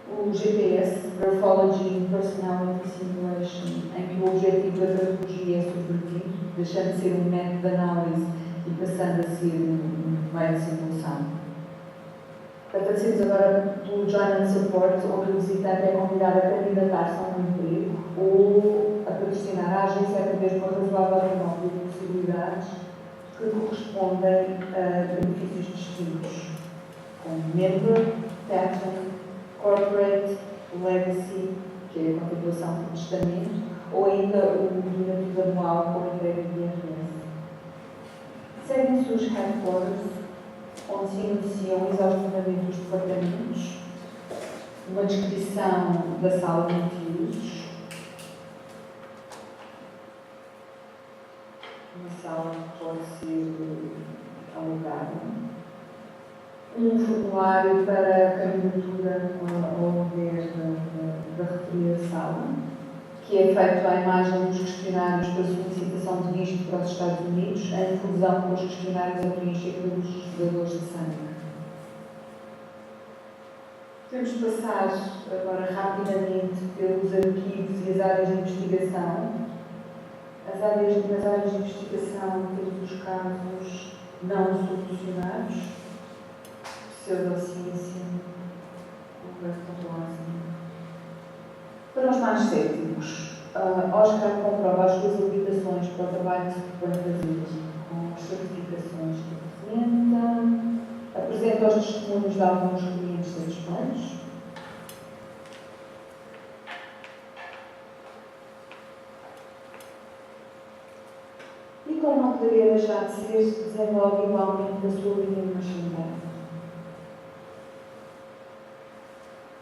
o GPS, Graphology Personality Simulation, em que o objetivo da tecnologia é subvertido, deixando de ser um método de análise e passando a ser um meio de simulação. Passamos agora do Join and Support, onde o visitante é convidado a candidatar-se a um emprego ou a patrocinar a agência através de uma razoável renome de possibilidades que correspondem a benefícios distintos, como Member, Pattern, Corporate, Legacy, que é a contemplação do testamento, ou ainda o donativo anual com entrega de IRS. Seguem-se os headquarters, onde se iniciam exaustivamente os departamentos, uma descrição da sala de multiusos, uma sala que pode ser alugada, um formulário para a candidatura ao lugar da referida sala, que é feito à imagem dos questionários para solicitação de visto para os Estados Unidos, em fusão com os questionários a preencher pelos dadores de sangue. Podemos passar agora rapidamente pelos arquivos e as áreas de investigação. Nas áreas de investigação temos os casos não solucionados, pseudociência, para os mais céticos, Oscar comprova as suas habilitações para o trabalho que se propõe fazer com as certificações que apresenta, apresenta os testemunhos de alguns clientes satisfeitos. E como não poderia deixar de ser, desenvolve igualmente a sua linha de machine learning.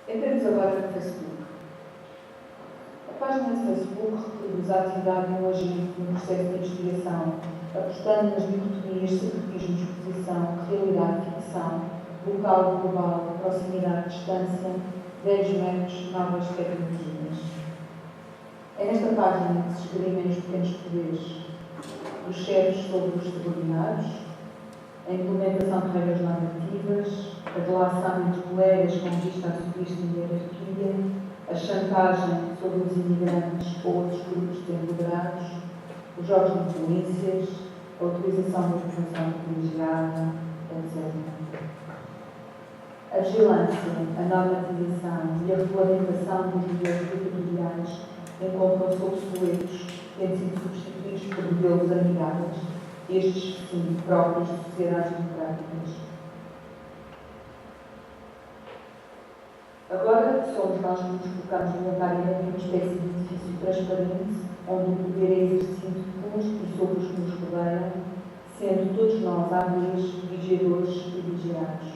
Entremos agora no Facebook. A página de Facebook reproduz a atividade de um agente no processo de investigação, apostando nas dicotomias secretismo, exposição, realidade, ficção, local, global, proximidade, distância, velhos métodos, novas tecnologias. É nesta página que se esgrimem os pequenos poderes dos chefes sobre os subordinados, a implementação de regras normativas, a relação entre colegas com vista à substituição de hierarquia, a chantagem sobre os imigrantes ou outros grupos desempoderados, os jogos de influências, a utilização da informação privilegiada, etc. A vigilância, a normatização e a regulamentação dos modelos ditatoriais encontram-se obsoletos, tendo sido substituídos por modelos amigáveis, estes, sim, próprios de sociedades democráticas. Agora, somos nós que nos colocamos voluntariamente numa espécie de edifício transparente, onde o poder é exercido por uns e sobre os que nos rodeiam, sendo todos nós hábeis, vigiadores e vigiados.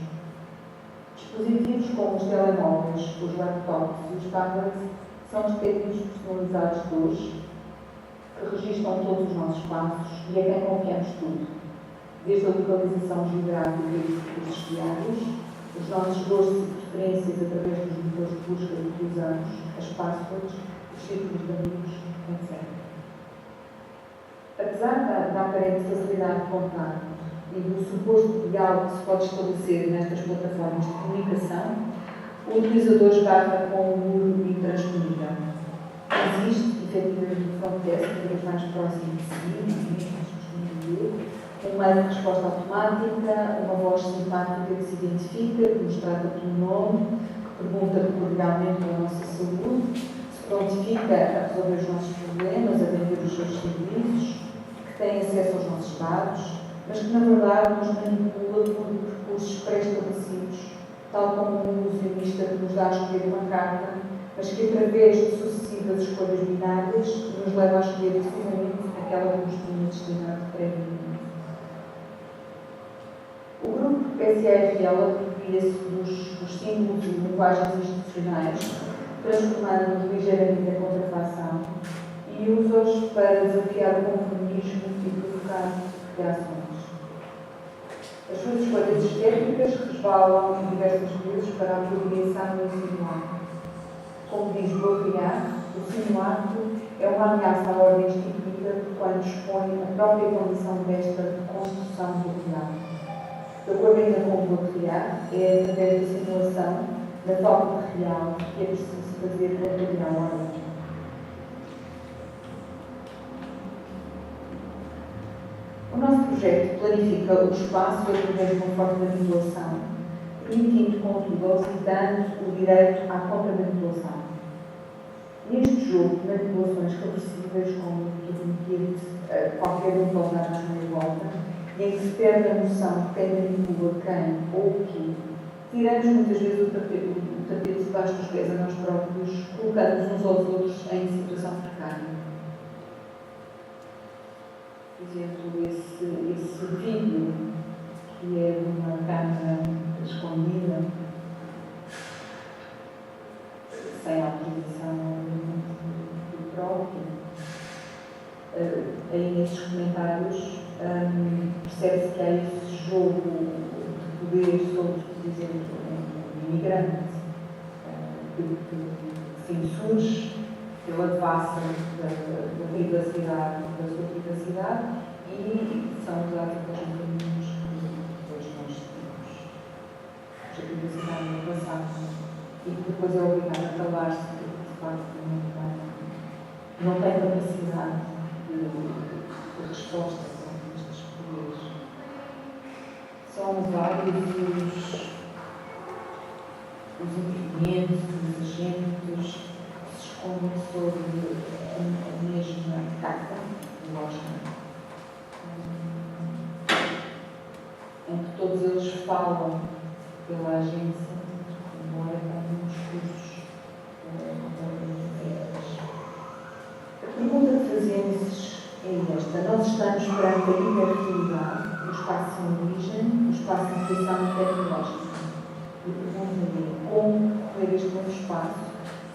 Dispositivos como os telemóveis, os laptops e os tablets são detectives personalizados de hoje, que registram todos os nossos passos e a quem confiamos tudo, desde a localização geográfica dos recursos diários, os nossos gostos e preferências através dos motores de busca que usamos, as passwords, os círculos de amigos, etc. Apesar da aparente facilidade de contacto e do suposto diálogo que se pode estabelecer nestas plataformas de comunicação, o utilizador esbarra com um muro intransponível. Existe, efetivamente, um fronteiro cada vez mais próximo de si, um meio de resposta automática, uma voz simpática que se identifica, que nos trata pelo nome, que pergunta cordialmente pela nossa saúde, se prontifica a resolver os nossos problemas, a vender os seus serviços, que tem acesso aos nossos dados, mas que na verdade nos manipula por recursos pré-estabelecidos, tal como um ilusionista que nos dá a escolher uma carta, mas que através de sucessivas escolhas binárias nos leva a escolher precisamente aquela que nos tinha destinado previamente. O grupo SARL apropria-se dos símbolos e linguagens institucionais, transformando-nos ligeiramente a contrafação e usa-os para desafiar o conformismo e provocar reações. As suas escolhas estéticas resvalam diversas vezes para a apropriação do insinuado. Como diz Baudrillard, o simulacro é uma ameaça à ordem instituída quando expõe a própria condição desta de construção do real. De acordo ainda com Baudrillard, é através da simulação da falta de real que é preciso fazer a real ordem. O nosso projeto planifica o espaço através de uma forma de manipulação, permitindo, contudo, aos habitantes o direito à contra-manipulação. Neste jogo de manipulações reversivas, como tudo qualquer um pode dar à meia volta, e em que se perde a noção de quem manipula quem ou o que, tiramos muitas vezes o tapete debaixo dos pés a nós próprios, colocando-nos uns aos outros em situação precária. Por exemplo, esse vídeo que é de uma câmara escondida, sem autorização do próprio, aí nesses comentários percebe-se que há esse jogo de poder sobre, por exemplo, um imigrante que se insurge pela devassa da privacidade, da sua privacidade, e são usados aqueles mecanismos que depois nós temos. A privacidade no passado, e que depois é obrigado a calar-se, porque de facto não tem capacidade de resposta a estes poderes. São vários os intervenientes, os agentes, que se escondem sobre a mesma carta lógica, em que todos eles falam pela agência, embora com discursos diferentes. A pergunta que fazemos é esta: nós estamos perante a hiperrealidade, o espaço sem origem, o espaço de criação tecnológica. E a pergunta é: como percorrer este novo espaço,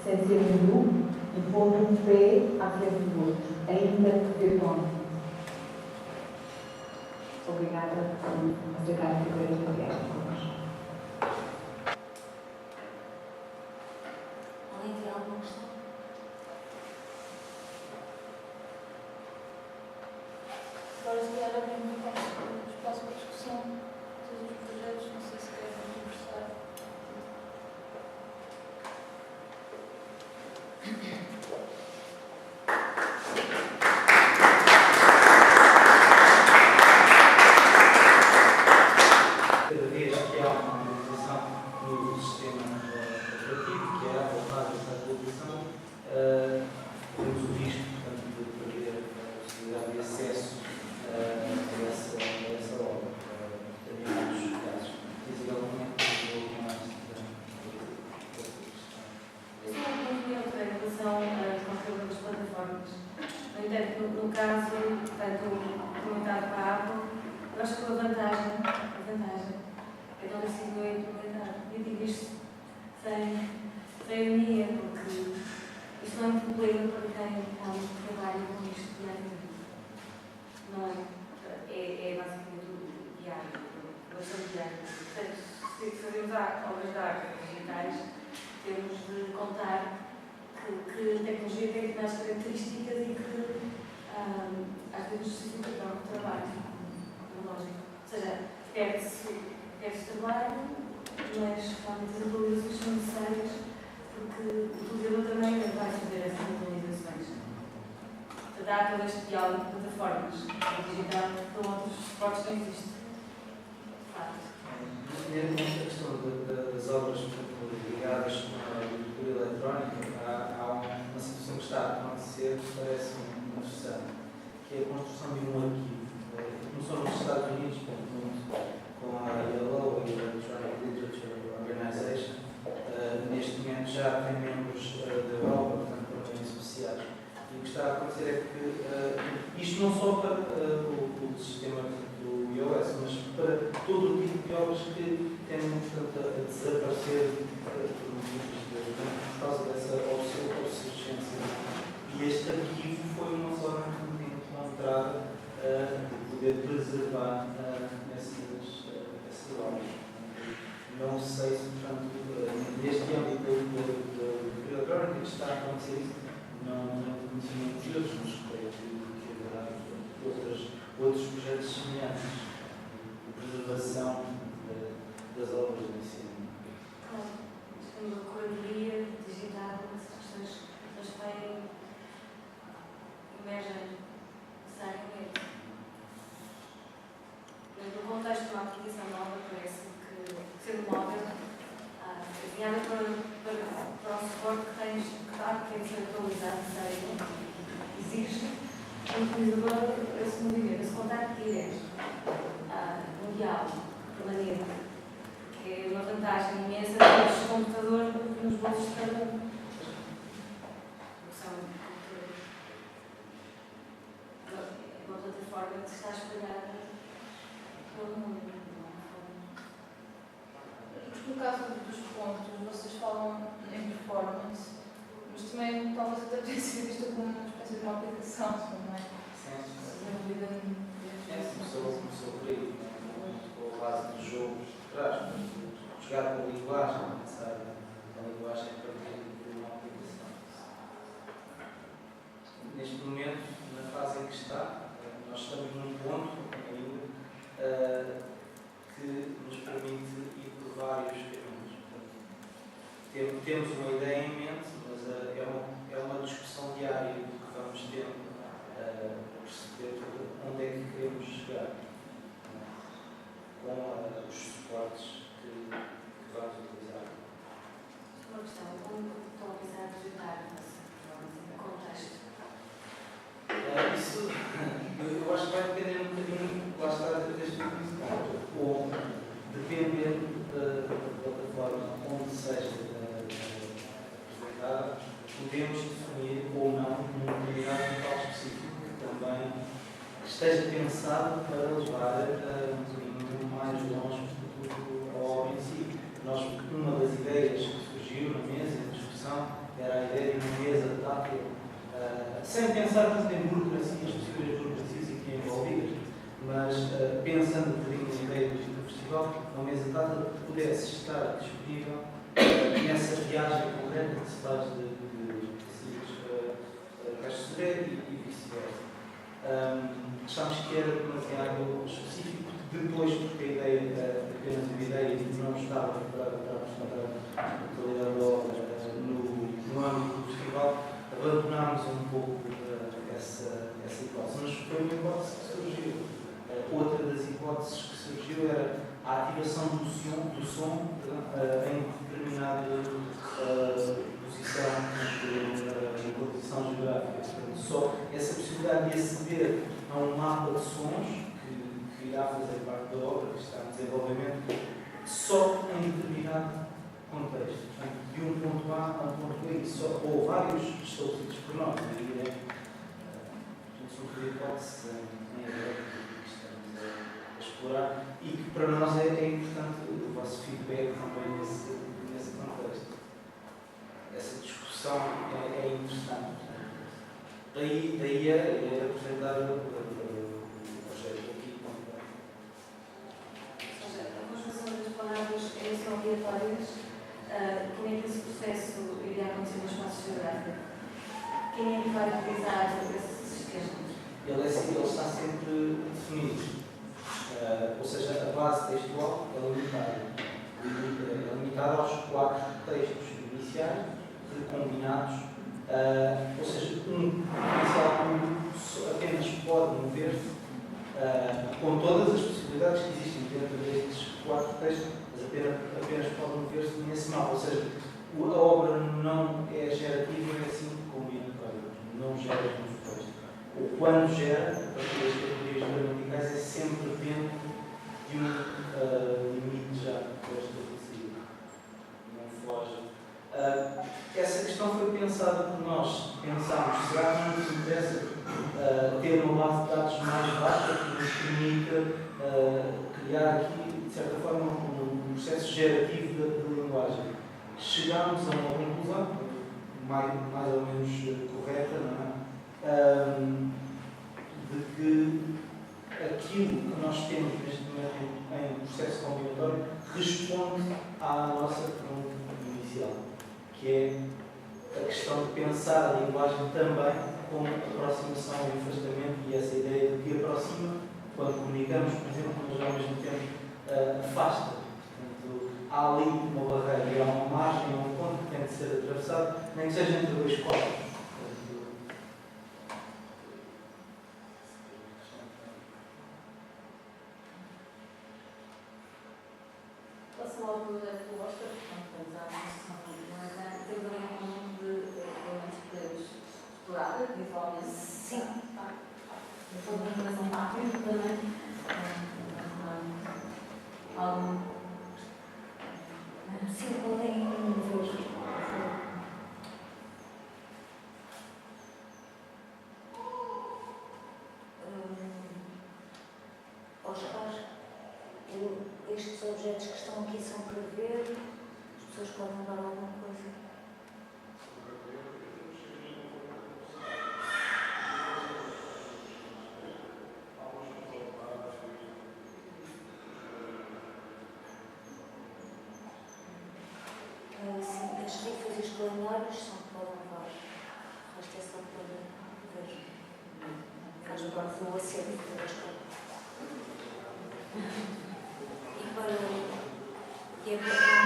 sem ser um grupo, e pondo um pé à frente do outro, ainda que virtualmente. Obrigada por aceitar a primeira viagem connosco. Alguém tem alguma questão? Agora, se calhar, abrimos o espaço para discussão de todos os projetos, não sei se querem conversar. Cada vez que há uma atualização no sistema operativo, que é voltar essa atualização, temos o risco, portanto, de perder a possibilidade de acesso a essa obra. Também em muitos casos. Visivelmente, o mais Eu sou um movimento em relação às controle das plataformas. No entanto, no caso, portanto, comentado para a Apple, eu acho que a vantagem é não ter sido implementado. Eu digo isto sem ironia, porque isto não é um problema para quem trabalha com isto diariamente. Não é? É basicamente o diário, bastante diário. Portanto, se fazemos obras de arte digitais, temos de contar que a tecnologia tem determinadas características e que às vezes justifica o próprio trabalho tecnológico. Ou seja, perde-se trabalho, mas realmente as atualizações são necessárias porque o utilizador também vai fazer essas atualizações. Portanto, há todo este diálogo de plataformas. O digital com outros suportes não existe. Nesta questão das obras ligadas à agricultura eletrónica, há uma situação que está a acontecer que parece muito interessante, que é a construção de um arquivo. Começou nos Estados Unidos, com a ILO, a Electronic Literature Organization. Neste momento já tem membros da Europa, portanto, para bem associados. E o que está a acontecer é que isto não só para o sistema do iOS, mas para todo o tipo de obras que tendem, portanto, a desaparecer por causa dessa obsolescência. E este arquivo foi uma forma de encontrar de poder preservar essas obras. Não sei se, portanto, neste âmbito da agricultura que está a acontecer isso, não tenho conhecimento de outros, mas creio que haverá outros projetos semelhantes de preservação das obras em si. Claro, temos a curadoria digital, essas questões também emergem necessariamente. No contexto de uma aplicação nova, parece que, sendo móvel, desenhada para o suporte que tem que ser atualizado necessariamente, exige um utilizador esse movimento, esse contacto direto, um diálogo permanente, que é uma vantagem imensa ter este computador nos bolsos de cada um. É uma plataforma que está espalhada pelo mundo. No caso dos pontos, vocês falam em performance, mas também talvez até tenha sido vista como uma espécie de uma aplicação, não é? Começou por aí, com a base dos jogos por trás, jogar com a linguagem, pensar a linguagem a partir de uma aplicação. Neste momento, na fase em que está, nós estamos num ponto ainda que nos permite ir por vários caminhos. Portanto, temos uma ideia em mente, mas é uma discussão diária que vamos tendo para perceber onde é que queremos chegar com os suportes que vamos utilizar. Uma questão, como estão a pensar em ajudar nesse contexto? Isso, eu acho que vai depender um bocadinho, lá está, deste ponto, ou dependendo da plataforma onde seja apresentada, podemos definir ou não um determinado local específico que também esteja pensado para levar um bocadinho mais longe do ao em si. Uma das ideias que surgiu surgiu na mesa, na discussão, era a ideia de uma mesa tátil, sem pensar tanto em burocracias, possíveis burocracias aqui envolvidas, mas pensando um bocadinho na ideia do festival, uma mesa tátil que pudesse estar disponível nessa viagem concreta que se faz de Castro e vice-versa. Achámos que era demasiado específico, depois, porque a ideia, apenas a ideia, não estava preparada para mostrar a totalidade da obra no âmbito do festival, abandonámos um pouco essa hipótese. Mas foi uma hipótese que surgiu. Outra das hipóteses que surgiu era a ativação do som em determinada posição geográfica. Portanto, só essa possibilidade de aceder a um mapa de sons que irá fazer parte da obra, que está em desenvolvimento, só em determinado contexto. Portanto, de um ponto A a um ponto B, ou vários estabelecidos por nós. São hipóteses em aberto que estamos a explorar e que para nós é importante o vosso feedback também nesse contexto. Essa discussão é interessante. Daí é apresentar o projeto aqui também. Ou seja, a construção das palavras são aleatórias. Como é que esse processo iria acontecer no espaço geográfico? Quem é que vai utilizar esses sistemas? Ele está sempre definido. Ou seja, a base textual é limitada aos 4 textos iniciais, recombinados, ou seja, um potencial público apenas pode mover-se com todas as possibilidades que existem dentro destes 4 textos, mas apenas pode mover-se nesse mapa. Ou seja, a obra não é gerativa, é assim combinatória, não gera no texto. Ou quando gera, a partir das categorias gramaticais, é sempre dentro de um limite já estabelecido. Não foge. Essa questão foi pensada por nós. Pensámos, será que não nos interessa ter uma base de dados mais vasta que nos permita criar aqui, de certa forma, um processo gerativo da linguagem? Chegámos a uma conclusão, mais ou menos correta, não é? De que aquilo que nós temos neste momento em processo combinatório responde à nossa pergunta inicial, que é a questão de pensar a linguagem também como aproximação e afastamento, e essa ideia de que aproxima quando comunicamos, por exemplo, mas ao mesmo tempo afasta. Portanto, há ali uma barreira, há uma margem, há um ponto que tem de ser atravessado, nem que seja entre dois corpos. Passam ao projeto do Oscar, portanto, já temos ali um conjunto de elementos que podemos explorar visualmente. Sim. Toda a informação está aqui também. Sim, podem ver. Oscar, estes objetos que estão aqui são para ver, as pessoas podem dar alguma coisa. Sim, as rifas e os calendários são para levar. O resto é só para ver. Faz parte do acervo da escola. E é um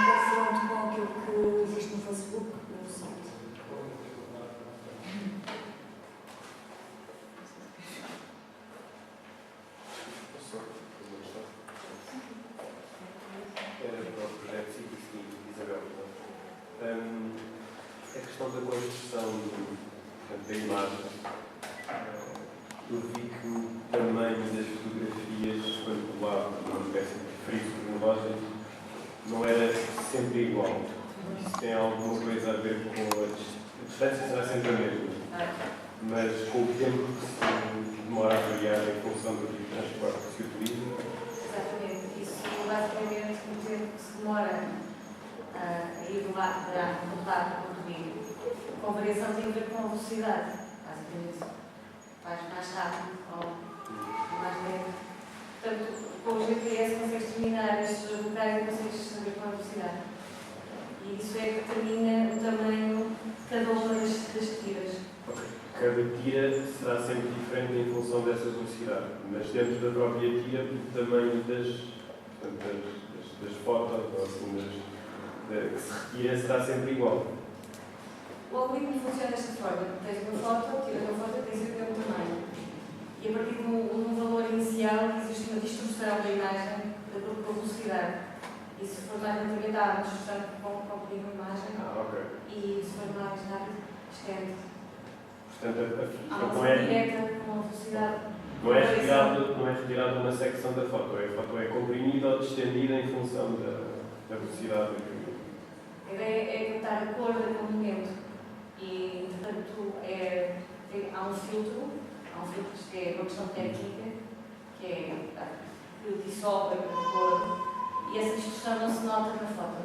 confronto com aquilo que existe no Facebook, no site. Era para o projeto Sim, Isabel. A questão da construção da imagem, eu vi que o tamanho das fotografias, quando colava numa espécie de friso de relógio, não era sempre igual. Isso tem alguma coisa a ver com a distância, será sempre a mesma, mas com o tempo que se demora a variar em função do tipo de transporte que se utiliza. Exatamente. Isso, basicamente, o tempo que se demora a partir do lado do domínio. Com variação tem a ver com a velocidade. Basicamente, vais mais rápido ou mais lento. Portanto, com o GPS consegues determinar estes locais e consegues saber com a velocidade. E isso é que determina o tamanho de cada uma das tiras. Cada tira será sempre diferente em função dessa velocidade, mas dentro da própria tira, o tamanho das fotos, ou assim, que se retira, será sempre igual. O algoritmo funciona desta forma. Tens uma foto, tiras uma foto, tens sempre o mesmo tamanho. E a partir de um valor inicial existe uma distorção da imagem da velocidade. E se for mais lentamente, há uma distorção com a imagem. Ok. E se for mais rápido, estende. Portanto, Há uma velocidade direta com a velocidade. não é retirada uma secção da foto, a foto é comprimida ou distendida em função da velocidade do caminho. A ideia é captar a cor daquele momento. E, portanto, há um filtro que é uma questão técnica, que dissolve a cor, e essa distorção não se nota na foto,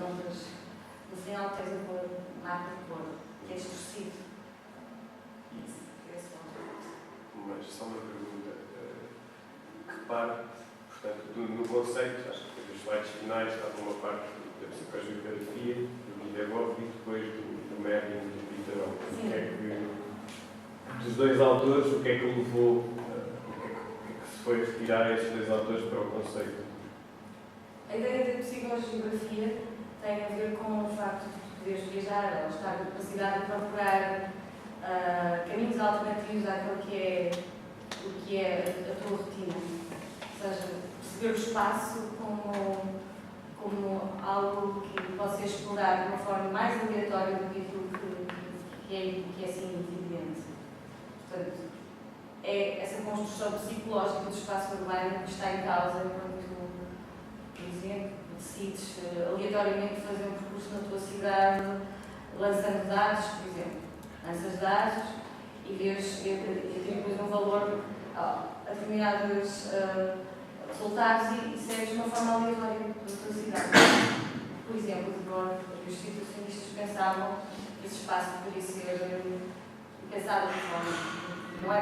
no final tens a cor, marca de cor, que é distorcido. Mas só uma pergunta. Que parte, portanto, no conceito, acho que dos slides finais estava uma parte da psicogeografia, do Videgov e depois do Merlin e do Pitaron. O que é que, dos dois autores, o que é que levou, o que é que se foi retirar estes dois autores para o conceito? A ideia da psicogeografia tem a ver com o facto de poderes viajar ou estar na capacidade de procurar caminhos alternativos àquele que é a tua rotina. Ou seja, perceber o espaço como algo que pode ser explorado de uma forma mais aleatória do que aquilo que é assim evidente. Portanto, é essa construção psicológica do espaço urbano que está em causa quando tu, por exemplo, decides aleatoriamente fazer um percurso na tua cidade, lançando dados, por exemplo. Lanças dados e atribuis um valor a determinados resultados e segues de uma forma aleatória da tua cidade. Por exemplo, os situacionistas pensavam que esse espaço poderia ser pensado de forma, não é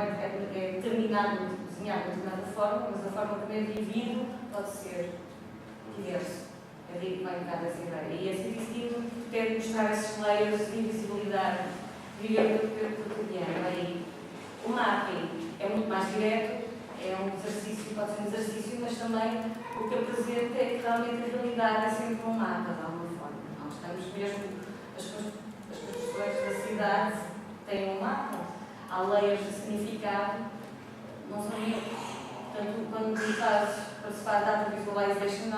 determinado, desenhado de determinada forma, mas a forma como é vivido pode ser diverso. É daí que vai um bocado essa ideia. E esse sentido quer mostrar esses layers de invisibilidade, viver do cotidiano. Aí, o mapping é muito mais direto, é um exercício, pode ser um exercício, mas também o que apresenta é que realmente a realidade é sempre um mapa, de alguma forma. Nós estamos mesmo, as construções da cidade têm um mapa, há layers de significado, não são neutros. Portanto, quando se faz data visualization,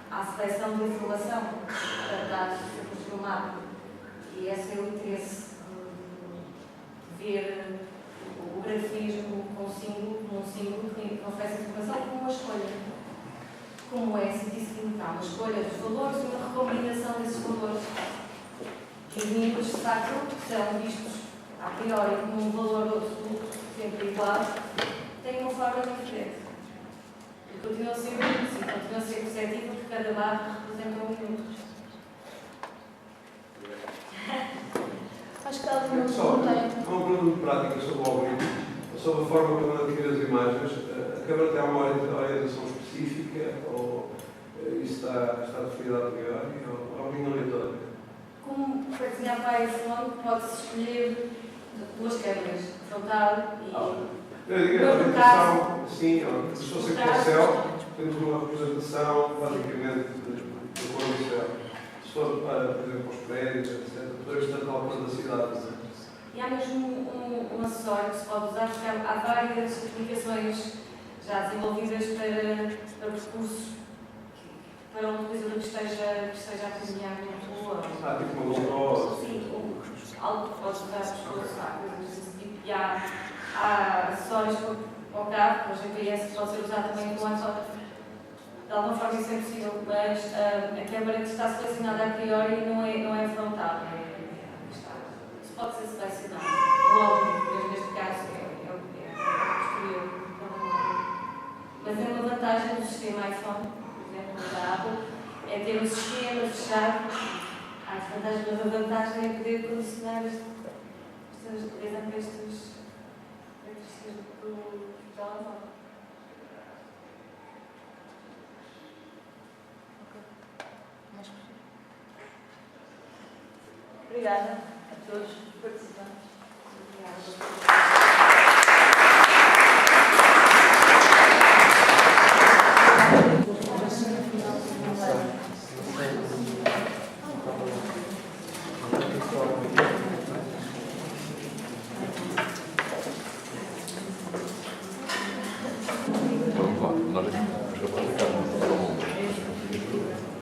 há seleção de informação para dados no mapa. E esse é o interesse de ver o grafismo com um símbolo que oferece informação como uma escolha. Como é científico, uma escolha dos valores e uma recombinação desses valores. E os números, de facto, são vistos a priori como um valor absoluto, sempre igual, têm uma forma diferente. E continua a ser único, sim, continua a ser perceptível porque cada barra representa um minuto. Acho que ela não Só tem. uma pergunta prática sobre o algoritmo, sobre a forma como adquire as imagens. A câmara tem uma orientação específica ou isso está definida a priori ou alguma aleatória? Como para desenhar para iPhone, pode-se escolher duas câmeras, frontal e. Eu digo, a orientação, sim, se fosse com o céu, temos uma representação basicamente do cor do céu. Se for para, por exemplo, os prédios, etc., podemos ter tal cor da cidade. E há mesmo um acessório que se pode usar, porque há várias aplicações já desenvolvidas para recursos para um utilizador que esteja a cozinhar no rua. Tipo uma GoPro. Sim, algo que pode usar as coisas desse tipo. E há acessórios para o carro, o GPS pode ser usado também como acessório. De alguma forma isso é possível, mas a câmera que está selecionada a priori não é frontal. Isso pode ser selecionado. Logo, neste caso, é posterior. Mas é uma vantagem do sistema iPhone, por exemplo, da Apple, é ter um sistema fechado à vantagem, mas a vantagem é poder condicionar estas características do telemóvel. Obrigada a todos os participantes. Obrigada.